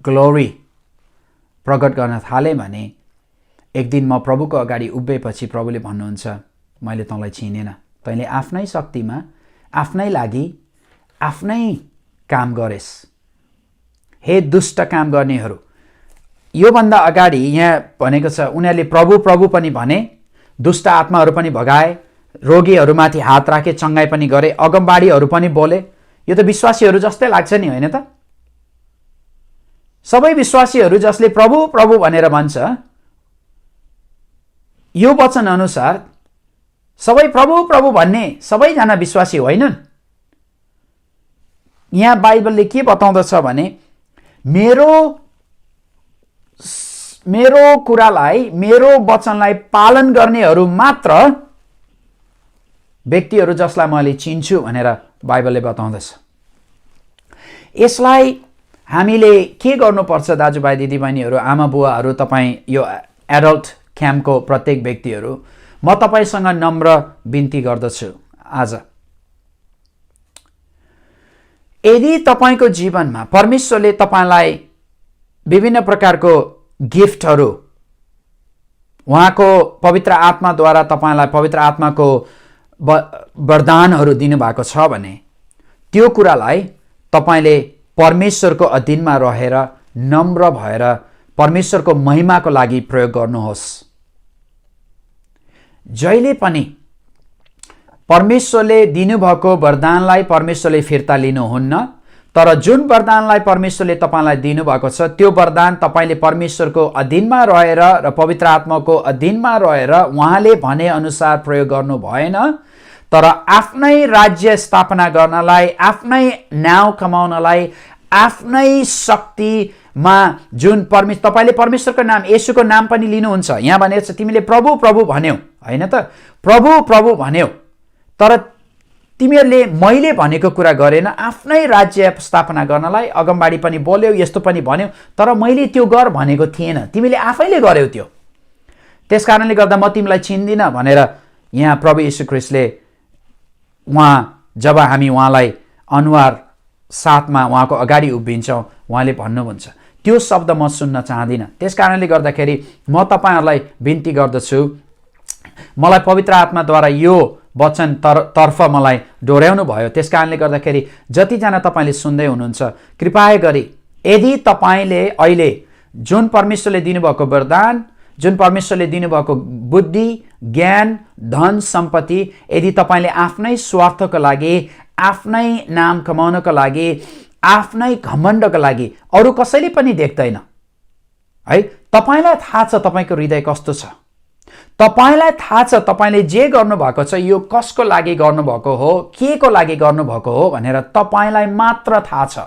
ग्लोरी प्रकट गर्न थालेँ भने एक दिन म प्रभुको अगाडि उभिएपछि प्रभुले भन्नुहुन्छ, मैले तँलाई चिनेन, तैँले आफ्नै शक्तिमा आफ्नै लागि आफ्नै काम गरेस्। हे दुष्ट काम गर्नेहरू, योभन्दा अगाडि यहाँ भनेको छ उनीहरूले प्रभु प्रभु पनि भने, दुष्ट आत्माहरू पनि भगाए, रोगीहरूमाथि हात राखे, चङ्गाई पनि गरे, अगमबाडीहरू पनि बोले। यो त विश्वासीहरू जस्तै लाग्छ नि, होइन त? सबै विश्वासीहरू जसले प्रभु प्रभु भनेर भन्छ, यो वचन अनुसार सबै प्रभु प्रभु भन्ने सबैजना विश्वासी होइनन्। यहाँ बाइबलले के बताउँदछ भने मेरो कुरालाई, मेरो वचनलाई पालन गर्नेहरू मात्र व्यक्तिहरू जसलाई मैले चिन्छु भनेर बाइबलले बताउँदछ। यसलाई हामीले के गर्नुपर्छ दाजुभाइ दिदीबहिनीहरू, आमा बुवाहरू, तपाईँ यो एडल्ट क्याम्पको प्रत्येक व्यक्तिहरू, म तपाईसँग नम्र बिन्ती गर्दछु आज। यदि तपाईँको जीवनमा परमेश्वरले तपाईँलाई विभिन्न प्रकारको गिफ्टहरू, उहाँको पवित्र आत्माद्वारा तपाईँलाई पवित्र आत्माको वरदानहरू दिनुभएको छ भने त्यो कुरालाई तपाईँले परमेश्वरको अधीनमा रहेर नम्र भएर परमेश्वरको महिमाको लागि प्रयोग गर्नुहोस्। जहिले पनि परमेश्वरले दिनुभएको वरदानलाई परमेश्वरले फिर्ता लिनुहुन्न, तर जुन वरदानलाई परमेश्वरले तपाईँलाई दिनुभएको छ त्यो वरदान तपाईँले परमेश्वरको अधीनमा रहेर र पवित्र आत्माको अधीनमा रहेर उहाँले भने अनुसार प्रयोग गर्नु भएन, तर आफ्नै राज्य स्थापना गर्नलाई, आफ्नै नाउँ कमाउनलाई, आफ्नै शक्तिमा जुन तपाईँले परमेश्वरको नाम, येशूको नाम पनि लिनुहुन्छ। यहाँ भनेको छ तिमीले प्रभु प्रभु भन्यौ, होइन त? प्रभु प्रभु भन्यौ, तर तिमीहरूले मैले भनेको कुरा गरेन। आफ्नै राज्य स्थापना गर्नलाई अगमबाडी पनि बोल्यौ, यस्तो पनि भन्यौ, तर मैले त्यो गर भनेको थिएन, तिमीले आफैले गर्यौ त्यो। त्यस कारणले गर्दा म तिमीलाई चिन्दिनँ भनेर यहाँ प्रभु येशू ख्रीष्टले जब हामी उहाँलाई अनुहार साथमा उहाँको अगाडि उभिन्छौँ, उहाँले भन्नुहुन्छ। त्यो शब्द म सुन्न चाहदिनँ। त्यस कारणले गर्दाखेरि म तपाईँहरूलाई बिन्ती गर्दछु, मलाई पवित्र आत्माद्वारा यो वचन तर्फ मलाई डोर्याउनु भयो। त्यस कारणले गर्दाखेरि जतिजना तपाईँले सुन्दै हुनुहुन्छ, कृपया गरी यदि तपाईँले अहिले जुन परमेश्वरले दिनुभएको वरदान, जुन परमेश्वरले दिनुभएको बुद्धि, ज्ञान, धन सम्पत्ति, यदि तपाईँले आफ्नै स्वार्थको लागि, आफ्नै नाम कमाउनको लागि, आफ्नै घमण्डको लागि अरू कसैले पनि देख्दैन है। तपाईँलाई थाहा छ तपाईँको हृदय कस्तो छ, तपाईँलाई थाहा छ तपाईँले जे गर्नुभएको छ यो कसको लागि गर्नुभएको हो, के को लागि गर्नुभएको हो भनेर तपाईँलाई मात्र थाहा छ।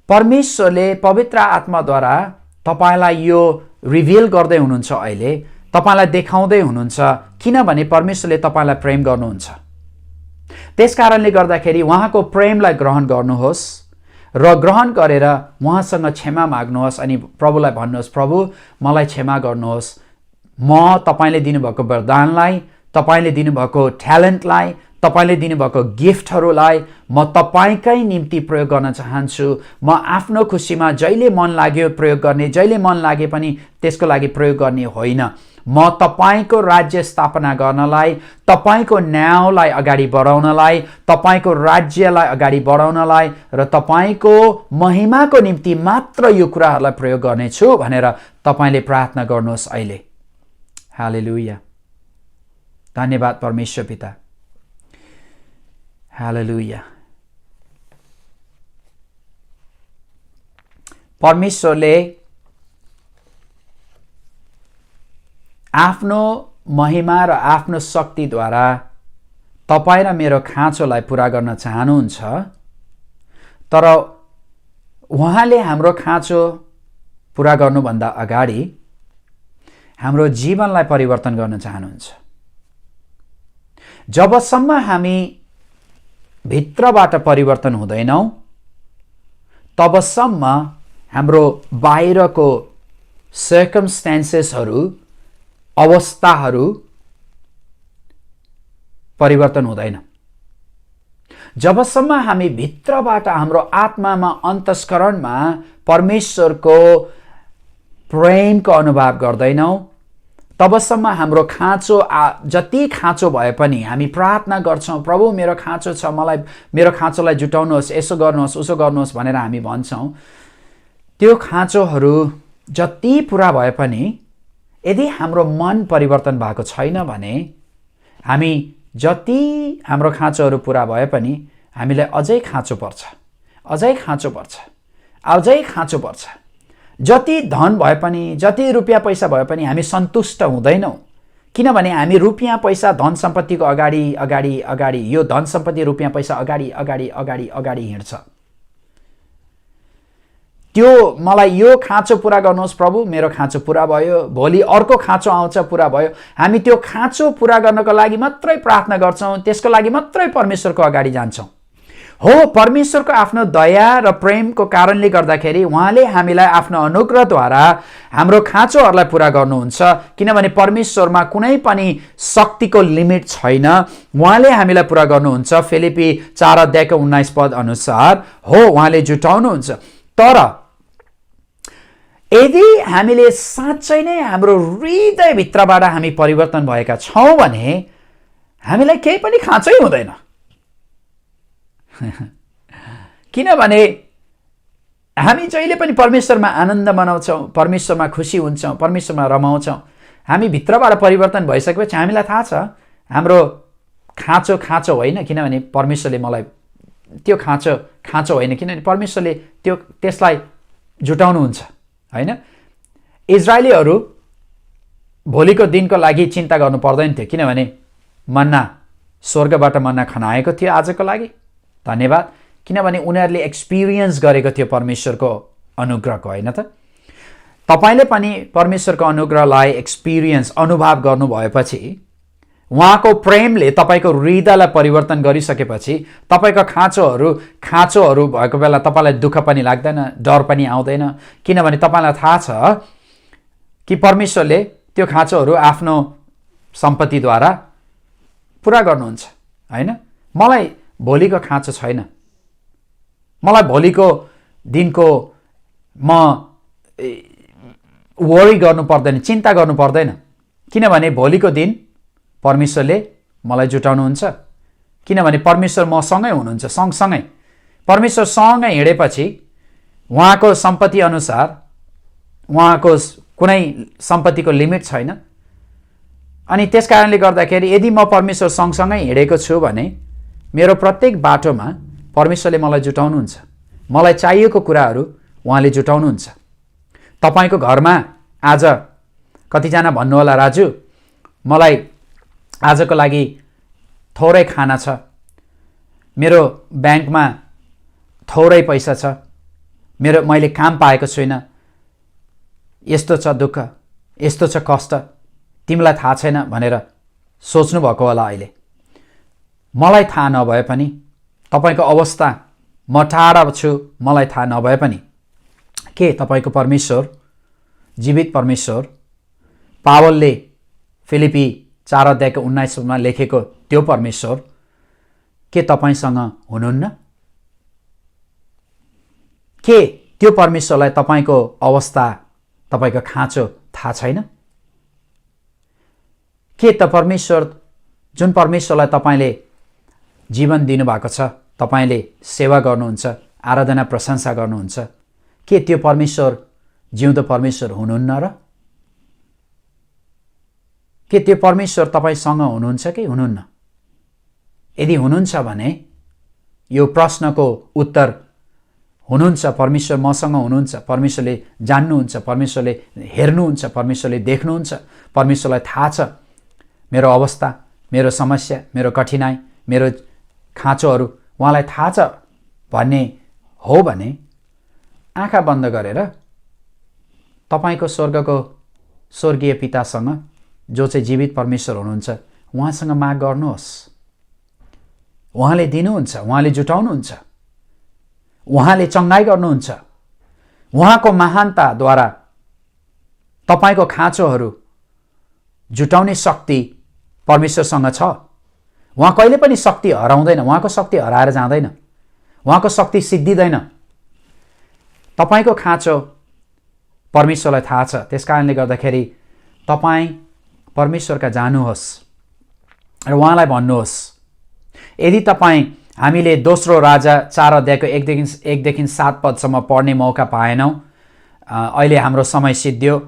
परमेश्वरले पवित्र आत्माद्वारा तपाईँलाई यो रिभिल गर्दै हुनुहुन्छ, अहिले तपाईँलाई देखाउँदै हुनुहुन्छ, किनभने परमेश्वरले तपाईँलाई प्रेम गर्नुहुन्छ। त्यस कारणले गर्दाखेरि उहाँको प्रेमलाई ग्रहण गर्नुहोस् र ग्रहण गरेर उहाँसँग क्षमा माग्नुहोस् अनि प्रभुलाई भन्नुहोस्, प्रभु मलाई क्षमा गर्नुहोस्, म तपाईँले दिनुभएको वरदानलाई, तपाईँले दिनुभएको ट्यालेन्टलाई, तपाईँले दिनुभएको गिफ्टहरूलाई म तपाईँकै निम्ति प्रयोग गर्न चाहन्छु। म आफ्नो खुसीमा जहिले मन लाग्यो प्रयोग गर्ने, जहिले मन लागे पनि त्यसको लागि प्रयोग गर्ने होइन। म तपाईँको राज्य स्थापना गर्नलाई, तपाईँको नाउँलाई अगाडि बढाउनलाई, तपाईँको राज्यलाई अगाडि बढाउनलाई र तपाईँको महिमाको निम्ति मात्र यो कुराहरूलाई प्रयोग गर्नेछु भनेर तपाईँले प्रार्थना गर्नुहोस् अहिले। हालेलुया। धन्यवाद परमेश्वर पिता। हालेलुया। परमेश्वरले आफ्नो महिमा र आफ्नो शक्तिद्वारा तपाईँ र मेरो खाँचोलाई पुरा गर्न चाहनुहुन्छ, तर उहाँले हाम्रो खाँचो पुरा गर्नुभन्दा अगाडि हाम्रो जीवनलाई परिवर्तन गर्न चाहनुहुन्छ। जबसम्म हामी भित्रबाट परिवर्तन हुँदैनौँ तबसम्म हाम्रो बाहिरको सर्कमस्टेन्सेसहरू अवस्थाहरू परिवर्तन हुँदैन। जबसम्म हामी भित्रबाट हाम्रो आत्मामा अन्तस्करणमा परमेश्वरको प्रेमको अनुभव गर्दैनौँ, तबसम्म हाम्रो खाँचो जति खाँचो भए पनि हामी प्रार्थना गर्छौँ, प्रभु मेरो खाँचो छ, मलाई मेरो खाँचोलाई जुटाउनुहोस्, यसो गर्नुहोस् उसो गर्नुहोस् भनेर हामी भन्छौँ। त्यो खाँचोहरू जति पुरा भए पनि यदि हाम्रो मन परिवर्तन भएको छैन भने हामी जति हाम्रो खाँचोहरू पुरा भए पनि हामीलाई अझै खाँचो पर्छ, अझै खाँचो पर्छ, अझै खाँचो पर्छ। जति धन भए पनि, जति रुपियाँ पैसा भए पनि हामी सन्तुष्ट हुँदैनौँ, किनभने हामी रुपियाँ पैसा धन सम्पत्तिको अगाडि अगाडि अगाडि यो धन सम्पत्ति रुपियाँ पैसा अगाडि अगाडि अगाडि अगाडि हिँड्छ। त्यो मलाई यो खाँचो पुरा गर्नुहोस् प्रभु, मेरो खाँचो पुरा भयो, भोलि अर्को खाँचो आउँछ, पुरा भयो। हामी त्यो खाँचो पुरा गर्नको लागि मात्रै प्रार्थना गर्छौँ, त्यसको लागि मात्रै परमेश्वरको अगाडि जान्छौँ। हो, परमेश्वरको आफ्नो दया र प्रेमको कारणले गर्दाखेरि उहाँले हामीलाई आफ्नो अनुग्रहद्वारा हाम्रो खाँचोहरूलाई पुरा गर्नुहुन्छ, किनभने परमेश्वरमा कुनै पनि शक्तिको लिमिट छैन। उहाँले हामीलाई पुरा गर्नुहुन्छ। फिलिपी 4:19 अनुसार हो, उहाँले जुटाउनुहुन्छ। तर यदि हामीले साँच्चै नै हाम्रो हृदयभित्रबाट हामी परिवर्तन भएका छौँ भने हामीलाई केही पनि खाँचै हुँदैन। किनभने हामी जहिले पनि परमेश्वरमा आनन्द मनाउँछौँ, परमेश्वरमा खुसी हुन्छौँ, परमेश्वरमा रमाउँछौँ। हामी भित्रबाट परिवर्तन भइसकेपछि हामीलाई थाहा छ हाम्रो खाँचो खाँचो होइन, किनभने परमेश्वरले मलाई त्यो खाँचो होइन, किनभने परमेश्वरले त्यसलाई जुटाउनुहुन्छ होइन। इजरायलीहरू भोलिको दिनको लागि चिन्ता गर्नु पर्दैन थियो, किनभने मन्ना स्वर्गबाट मन्ना खनाएको थियो आजको लागि। धन्यवाद, किनभने उनीहरूले एक्सपिरियन्स गरेको थियो परमेश्वरको अनुग्रहको, होइन त? तपाईँले पनि परमेश्वरको अनुग्रहलाई अनुभव गर्नुभएपछि, उहाँको प्रेमले तपाईँको हृदयलाई परिवर्तन गरिसकेपछि तपाईँको खाँचोहरू भएको बेला तपाईँलाई दुःख पनि लाग्दैन, डर पनि आउँदैन, किनभने तपाईँलाई थाहा छ कि परमेश्वरले त्यो खाँचोहरू आफ्नो सम्पत्तिद्वारा पुरा गर्नुहुन्छ, होइन? मलाई भोलिको खाँचो छैन, मलाई भोलिको दिनको म वरी गर्नु पर्दैन, चिन्ता गर्नु पर्दैन, किनभने भोलिको दिन परमेश्वरले मलाई जुटाउनुहुन्छ, किनभने परमेश्वर मसँगै हुनुहुन्छ। सँगसँगै परमेश्वरसँगै हिँडेपछि उहाँको सम्पत्ति अनुसार उहाँको कुनै सम्पत्तिको लिमिट छैन। अनि त्यस कारणले गर्दाखेरि यदि म परमेश्वर सँगसँगै हिँडेको छु भने मेरो प्रत्येक बाटोमा परमेश्वरले मलाई जुटाउनुहुन्छ, मलाई चाहिएको कुराहरू उहाँले जुटाउनुहुन्छ। तपाईँको घरमा आज कतिजना भन्नुहोला, राजु मलाई आजको लागि थोरै खाना छ, मेरो ब्याङ्कमा थोरै पैसा छ, मैले काम पाएको छुइनँ, यस्तो छ दुःख, यस्तो छ कष्ट, तिमीलाई थाहा छैन भनेर सोच्नु भएको होला। अहिले मलाई थाहा नभए पनि तपाईँको अवस्था, म टाढा छु, मलाई थाहा नभए पनि के तपाईँको परमेश्वर, जीवित परमेश्वर, पावलले फिलिपी 4:19 लेखेको त्यो परमेश्वर के तपाईँसँग हुनुहुन्न? के त्यो परमेश्वरलाई तपाईँको अवस्था, तपाईँको खाँचो थाहा छैन? के त परमेश्वर, जुन परमेश्वरलाई तपाईँले जीवन दिनुभएको छ, तपाईँले सेवा गर्नुहुन्छ, आराधना प्रशंसा गर्नुहुन्छ, के त्यो परमेश्वर जिउँदो परमेश्वर हुनुहुन्न र? के त्यो परमेश्वर तपाईँसँग हुनुहुन्छ कि हुनुहुन्न? यदि हुनुहुन्छ भने यो प्रश्नको उत्तर हुनुहुन्छ, परमेश्वर मसँग हुनुहुन्छ, परमेश्वरले जान्नुहुन्छ, परमेश्वरले हेर्नुहुन्छ, परमेश्वरले देख्नुहुन्छ, परमेश्वरलाई थाहा छ मेरो अवस्था, मेरो समस्या, मेरो कठिनाइ, मेरो खाँचोहरू उहाँलाई थाहा छ भन्ने हो भने आँखा बन्द गरेर तपाईँको स्वर्गीय पितासँग, जो चाहिँ जीवित परमेश्वर हुनुहुन्छ, उहाँसँग माग गर्नुहोस्। उहाँले दिनुहुन्छ, उहाँले जुटाउनुहुन्छ, उहाँले चङ्गाई गर्नुहुन्छ। उहाँको महानताद्वारा तपाईँको खाँचोहरू जुटाउने शक्ति परमेश्वरसँग छ। उहाँ कहिले पनि शक्ति हराउँदैन, उहाँको शक्ति हराएर जाँदैन, उहाँको शक्ति सिद्धिँदैन। तपाईँको खाँचो परमेश्वरलाई थाहा छ। त्यस कारणले गर्दाखेरि तपाईँ परमेश्वरका जानुहोस् र उहाँलाई भन्नुहोस्। यदि तपाईँ हामीले दोस्रो राजा 4 अध्यायको 1देखि 7 पदसम्म पढ्ने मौका पाएनौँ, अहिले हाम्रो समय सिद्धियो।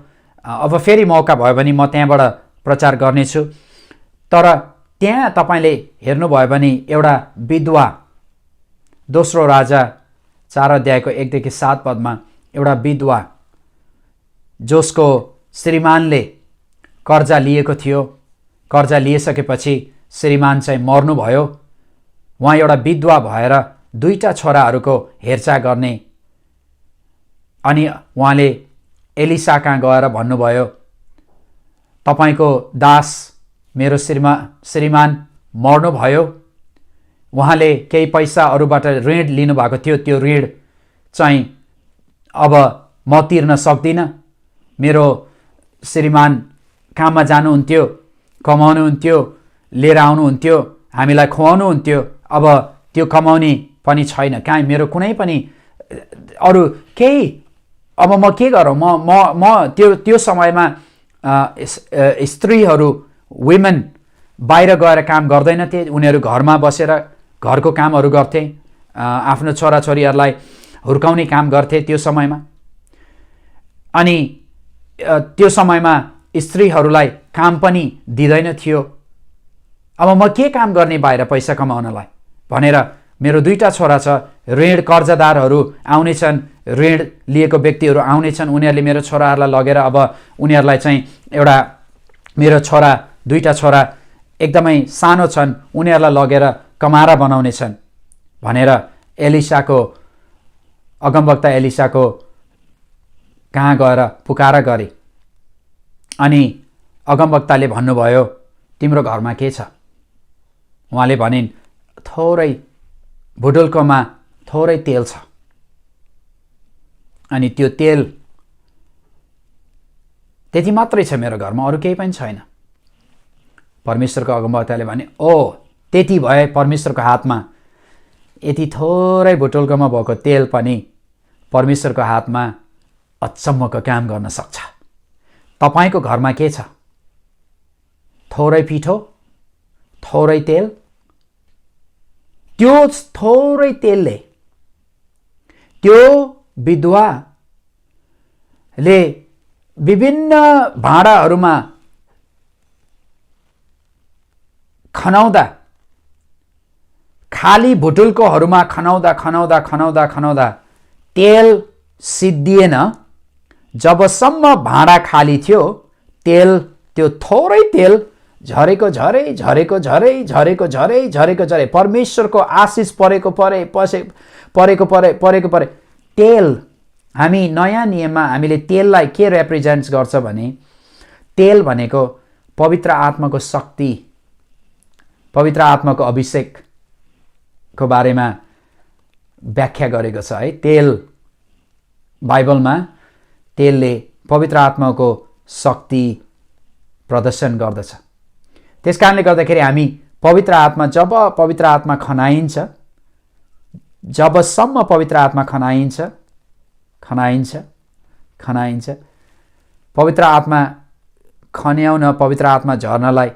अब फेरि मौका भयो भने म त्यहाँबाट प्रचार गर्नेछु। तर त्यहाँ तपाईँले हेर्नुभयो भने एउटा विधवा, दोस्रो राजा 4 अध्यायको 1देखि 7 पदमा एउटा विधवा जसको श्रीमानले कर्जा लिएको थियो, कर्जा लिइसकेपछि श्रीमान चाहिँ मर्नुभयो। उहाँ एउटा विधवा भएर 2टा छोराहरूको हेरचाह गर्ने। अनि उहाँले एलिसा कहाँ गएर भन्नुभयो, तपाईँको दास मेरो श्रीमान मर्नुभयो, उहाँले केही पैसा अरूबाट ऋण लिनुभएको थियो, त्यो ऋण चाहिँ अब म तिर्न सक्दिनँ। मेरो श्रीमान काममा जानुहुन्थ्यो, कमाउनुहुन्थ्यो, लिएर आउनुहुन्थ्यो, हामीलाई खुवाउनुहुन्थ्यो, अब त्यो कमाउने पनि छैन। कहीँ मेरो कुनै पनि अरू केही, अब म के गरौँ? म त्यो समयमा स्त्रीहरू, वुमेन बाहिर गएर काम गर्दैनथे, उनीहरू घरमा बसेर घरको कामहरू गर्थे, आफ्नो छोराछोरीहरूलाई हुर्काउने काम गर्थे त्यो समयमा। अनि त्यो समयमा स्त्रीहरूलाई काम पनि दिँदैन थियो। अब म के काम गर्ने बाहिर पैसा कमाउनलाई भनेर मेरो 2टा छोरा छ, ऋण कर्जदारहरू आउनेछन्, ऋण लिएको व्यक्तिहरू आउनेछन्, उनीहरूले मेरो छोराहरूलाई लगेर अब उनीहरूलाई चाहिँ एउटा, मेरो छोरा 2टा छोरा एकदमै सानो छन्, उनीहरूलाई लगेर कमारा बनाउनेछन् भनेर एलिसाको, अगमवक्ता एलिसाको कहाँ गएर पुकारा गरे। अनि अगमवक्ताले भन्नुभयो, तिम्रो घरमा के छ? उहाँले भनिन्, थोरै भुटुल्कोमा थोरै तेल छ। अनि त्यो तेल त्यति मात्रै छ मेरो घरमा, अरू केही पनि छैन। परमेश्वरको अगमवक्ताले भने, ओ त्यति भए परमेश्वरको हातमा यति थोरै भुटुल्कोमा भएको तेल पनि परमेश्वरको हातमा अचम्मको काम गर्न सक्छ। तपाईँको घरमा के छ? थोरै पिठो, थोरै तेल। त्यो थोरै तेलले त्यो विधवाले विभिन्न भाँडाहरूमा खनाउँदा, खाली भुटुल्कोहरूमा खनाउँदा तेल सिद्धिएन। जबसम्म भाँडा खाली थियो, तेल, त्यो थोरै तेल झरेको झरै परमेश्वरको आशिष परेको परे तेल। हामी नयाँ नियममा हामीले तेललाई के रिप्रेजेन्ट गर्छ भने, तेल भनेको पवित्र आत्माको शक्ति, पवित्र आत्माको अभिषेकको बारेमा व्याख्या गरेको छ है। तेल बाइबलमा तेलले पवित्र आत्माको शक्ति प्रदर्शन गर्दछ। त्यस कारणले गर्दाखेरि हामी पवित्र आत्मा, जब पवित्र आत्मा खनाइन्छ, जबसम्म पवित्र आत्मा खनाइन्छ, पवित्र आत्मा खन्याउन, पवित्र आत्मा झर्नलाई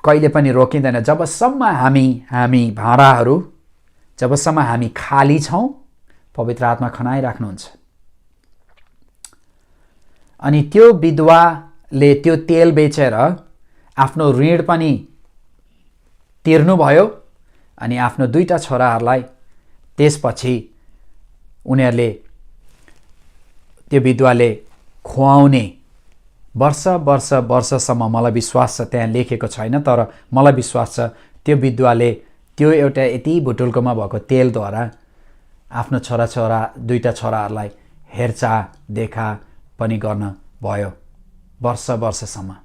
कहिले पनि रोकिँदैन। जबसम्म हामी भाँडाहरू, जबसम्म हामी खाली छौँ, पवित्र आत्मा खनाइराख्नुहुन्छ। अनि त्यो विधवाले त्यो तेल बेचेर आफ्नो ऋण पनि तिर्नुभयो। अनि आफ्नो 2टा छोराहरूलाई त्यसपछि उनीहरूले, त्यो विधवाले खुवाउने वर्षसम्म, मलाई विश्वास छ, त्यहाँ लेखेको छैन तर मलाई विश्वास छ त्यो विधवाले त्यो एउटा यति भुटुल्कोमा भएको तेलद्वारा आफ्नो 2टा छोराहरूलाई हेरचाह देखा पनि गर्न भयो वर्षसम्म।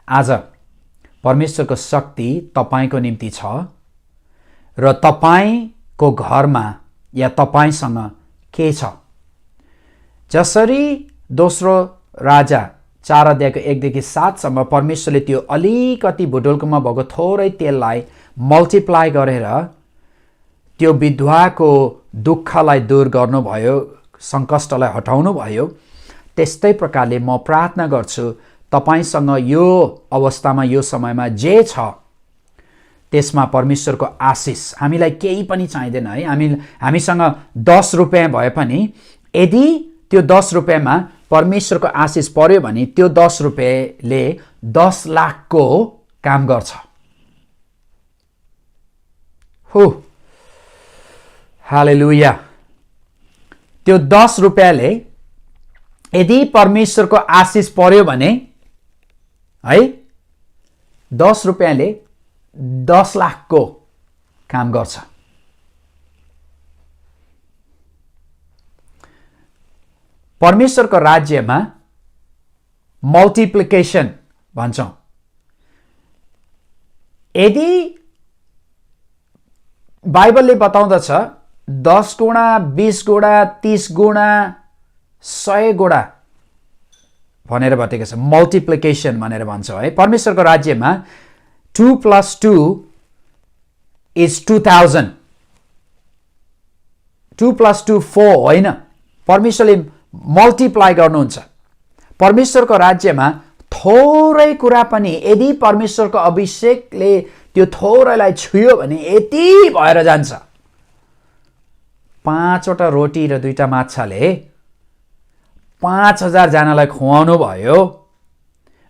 आज परमेश्वरको शक्ति तपाईँको निम्ति छ र तपाईँको घरमा या तपाईँसँग के छ? जसरी दोस्रो राजा 4 अध्यायको 1 देखि 7 सम्म परमेश्वरले त्यो अलिकति भुटुल्कोमा भएको थोरै तेललाई मल्टिप्लाई गरेर त्यो विधवाको दुःखलाई दूर गर्नुभयो, सङ्कष्टलाई हटाउनु भयो। त्यस्तै प्रकारले म प्रार्थना गर्छु तपाईसँग यो अवस्थामा यो समयमा जे छ त्यसमा परमेश्वरको आशिष, हामीलाई केही पनि चाहिँदैन है। हामीसँग 10 रुपियाँ भए पनि यदि त्यो 10 रुपियाँमा परमेश्वरको आशिष पर्यो भने त्यो 10 रुपियाँले 10 लाखको काम गर्छ। हालेलुया। त्यो 10 रुपियाँले यदि परमेश्वरको आशिष पर्यो भने है 10 रुपियाँले 10 लाखको काम गर्छ। परमेश्वरको राज्यमा मल्टिप्लिकेसन भन्छौँ। यदि बाइबलले बताउँदछ 10 गुणा, 20 गुणा, 30 गुणा, 100 गुणा भनेर भनेको छ, मल्टिप्लिकेसन भनेर भन्छ है। परमेश्वरको राज्यमा 2 + 2 = 2000, 2 + 2 4 होइन, परमेश्वरले मल्टिप्लाई गर्नुहुन्छ। परमेश्वरको राज्यमा थोरै कुरा पनि यदि परमेश्वरको अभिषेकले त्यो थोरैलाई छुयो भने यति भएर जान्छ। 5वटा रोटी र 2टा माछाले 5000 जनालाई खुवाउनु भयो।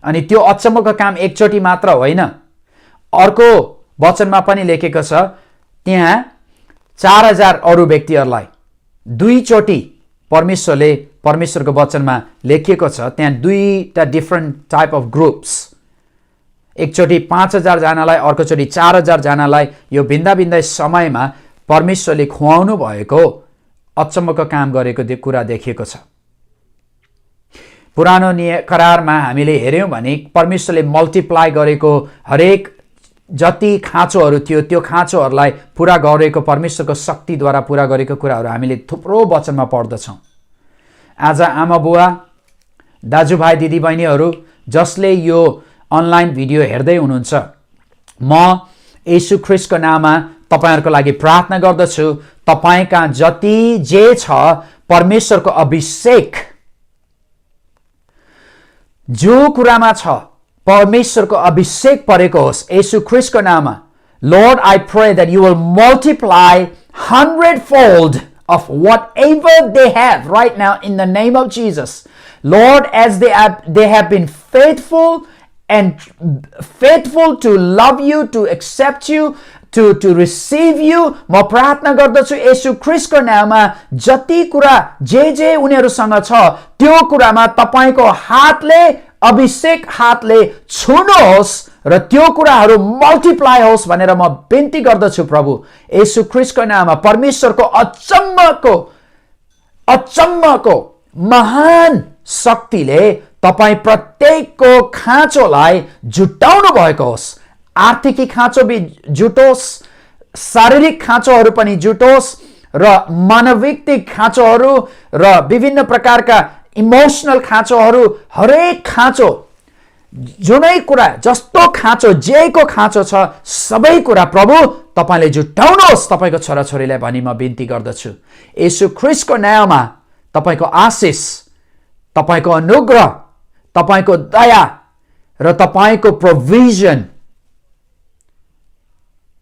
अनि त्यो अचम्मको काम एकचोटि मात्र होइन, अर्को वचनमा पनि लेखेको छ त्यहाँ 4000 अरू व्यक्तिहरूलाई 2 चोटि परमेश्वरको वचनमा लेखिएको छ। त्यहाँ 2टा डिफ्रेन्ट टाइप अफ ग्रुप्स, एकचोटि 5000 जनालाई, अर्कोचोटि 4000 जनालाई यो भिन्दा भिन्दै समयमा परमेश्वरले खुवाउनु भएको अचम्मको काम गरेको कुरा देखिएको छ। पुरानो करारमा हामीले हेर्यौँ भने परमेश्वरले मल्टिप्लाई गरेको हरेक जति खाँचोहरू थियो त्यो खाँचोहरूलाई पुरा गरेको परमेश्वरको शक्तिद्वारा पुरा गरेको कुराहरू हामीले थुप्रो वचनमा पढ्दछौँ। आज आमा बुवा, दाजुभाइ, दिदीबहिनीहरू जसले यो अनलाइन भिडियो हेर्दै हुनुहुन्छ, म येशू ख्रीष्टको नाममा तपाईहरुको लागि प्रार्थना गर्दछु। तपाईका जति जे छ परमेश्वरको अभिषेक जो कुरामा छ परमेश्वरको अभिषेक परेको होस् येशू ख्रीष्टको नाममा। Lord, I pray that you will multiply 100-fold of whatever they have right now in the name of Jesus. Lord, as they have been faithful to love you, to accept you, to receive you, म प्रार्थना गर्दछु येशू ख्रीष्टको नाममा जति कुरा जे उनीहरुसँग छ त्यो कुरामा तपाईको हातले, अभिषेक हातले छुनुहोस् र त्यो कुराहरू मल्टिप्लाई होस् भनेर म बिन्ती गर्दछु प्रभु येशू ख्रीष्टको नाममा। परमेश्वरको अचम्मको महान शक्तिले तपाई प्रत्येकको खाँचोलाई जुटाउनु भएको होस्। आर्थिकी खाँचो भी जुटोस्, शारीरिक खाँचोहरू पनि जुटोस् र मानविक खाँचोहरू र विभिन्न प्रकारका इमोशनल खाँचोहरू, हरेक खाँचो जुनै कुरा जस्तो खाँचो जेको खाँचो छ सबै कुरा प्रभु तपाईले जुटाउनुहोस् तपाईको छोराछोरीलाई भनी म बिन्ती गर्दछु येशू ख्रीष्टको नाममा। तपाईको आशिष, तपाईको अनुग्रह, तपाईको दया र तपाईको प्रोभिजन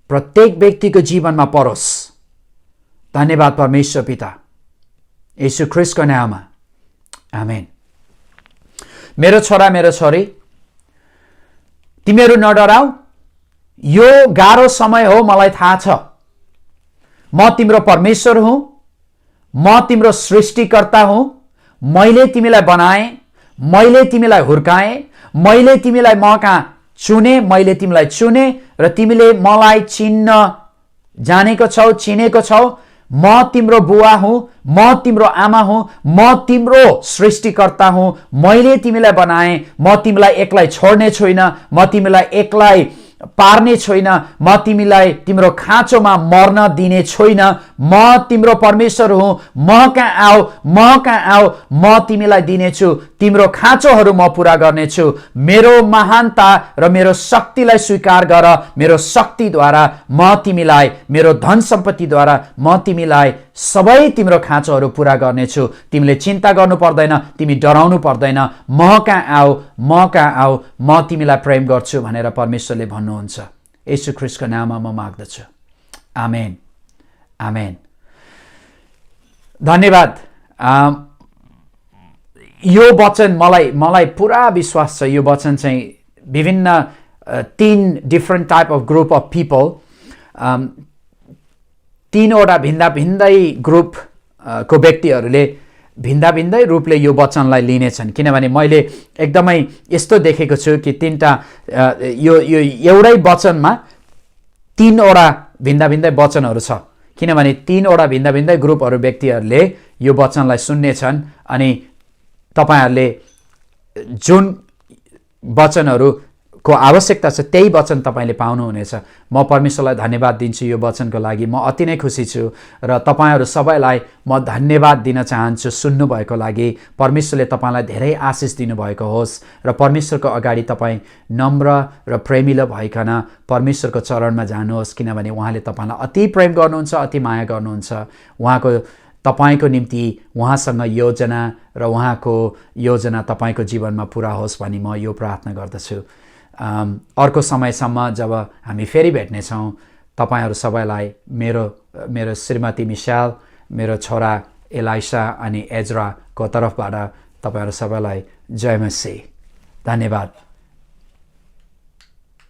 प्रत्येक व्यक्तिको जीवनमा परोस्। धन्यवाद परमेश्वर पिता येशू ख्रीष्टको नाममा, आमेन। मेरो छोरा, मेरो छोरी, तिमीहरू नडराऊ। यो गाह्रो समय हो मलाई थाहा छ। म तिम्रो परमेश्वर हुँ, म तिम्रो सृष्टिकर्ता हुँ। मैले तिमीलाई बनाएँ, मैले तिमीलाई हुर्काएँ, मैले तिमीलाई म कहाँ चुने, मैले तिमीलाई चुने र तिमीले मलाई चिन्न जानेको छौ, चिनेको छौ। म तिम्रो बुवा हुँ, म तिम्रो आमा हुँ, म तिम्रो सृष्टिकर्ता हुँ। मैले तिमीलाई बनाएँ, म तिमीलाई एक्लै छोड्ने छुइन, म तिमीलाई एक्लै पार्ने छुइन, म तिमीलाई तिम्रो खाँचोमा मर्न दिने छुइन। म तिम्रो परमेश्वर हुँ, म कहाँ आऊ, म कहाँ आऊ, म तिमीलाई दिनेछु, तिम्रो खाँचोहरू म पुरा गर्नेछु। मेरो महानता र मेरो शक्तिलाई स्वीकार गर। मेरो शक्तिद्वारा म तिमीलाई, मेरो धन सम्पत्तिद्वारा म तिमीलाई सबै तिम्रो खाँचोहरू पुरा गर्नेछु। तिमीले चिन्ता गर्नु पर्दैन, तिमी डराउनु पर्दैन। म कहाँ आऊ, म कहाँ आऊ, म तिमीलाई प्रेम गर्छु भनेर परमेश्वरले भन्नुहुन्छ। येशू ख्रीष्टको नाममा म माग्दछु। आमेन, आमेन। धन्यवाद। यो वचन मलाई पुरा विश्वास छ, यो वचन चाहिँ विभिन्न 3 different type of group of people, 3वटा भिन्दा भिन्दै ग्रुप को व्यक्तिहरूले भिन्दा भिन्दै रूपले यो वचनलाई लिनेछन्। किनभने मैले एकदमै यस्तो देखेको छु कि 3टा यो एउटै वचनमा 3वटा भिन्दा भिन्दै वचनहरू छ। किनभने 3वटा भिन्दा भिन्दै ग्रुपहरू व्यक्तिहरूले यो वचनलाई सुन्नेछन् अनि तपाईहरूले जुन वचनहरूको आवश्यकता छ त्यही वचन तपाईँले पाउनुहुनेछ। म परमेश्वरलाई धन्यवाद दिन्छु यो वचनको लागि। म अति नै खुसी छु र तपाईँहरू सबैलाई म धन्यवाद दिन चाहन्छु सुन्नुभएको लागि। परमेश्वरले तपाईँलाई धेरै आशिष दिनुभएको होस् र परमेश्वरको अगाडि तपाईँ नम्र र प्रेमिलो भइकन परमेश्वरको चरणमा जानुहोस्। किनभने उहाँले तपाईँलाई अति प्रेम गर्नुहुन्छ, अति माया गर्नुहुन्छ। उहाँको तपाईँको निम्ति उहाँसँग योजना र उहाँको योजना तपाईँको जीवनमा पुरा होस् भनी म यो प्रार्थना गर्दछु। अर्को समयसम्म जब हामी फेरि भेट्नेछौँ, तपाईँहरू सबैलाई मेरो श्रीमती मिसाल, मेरो छोरा एलाइसा अनि एजराको तर्फबाट तपाईँहरू सबैलाई जय मसीह। धन्यवाद।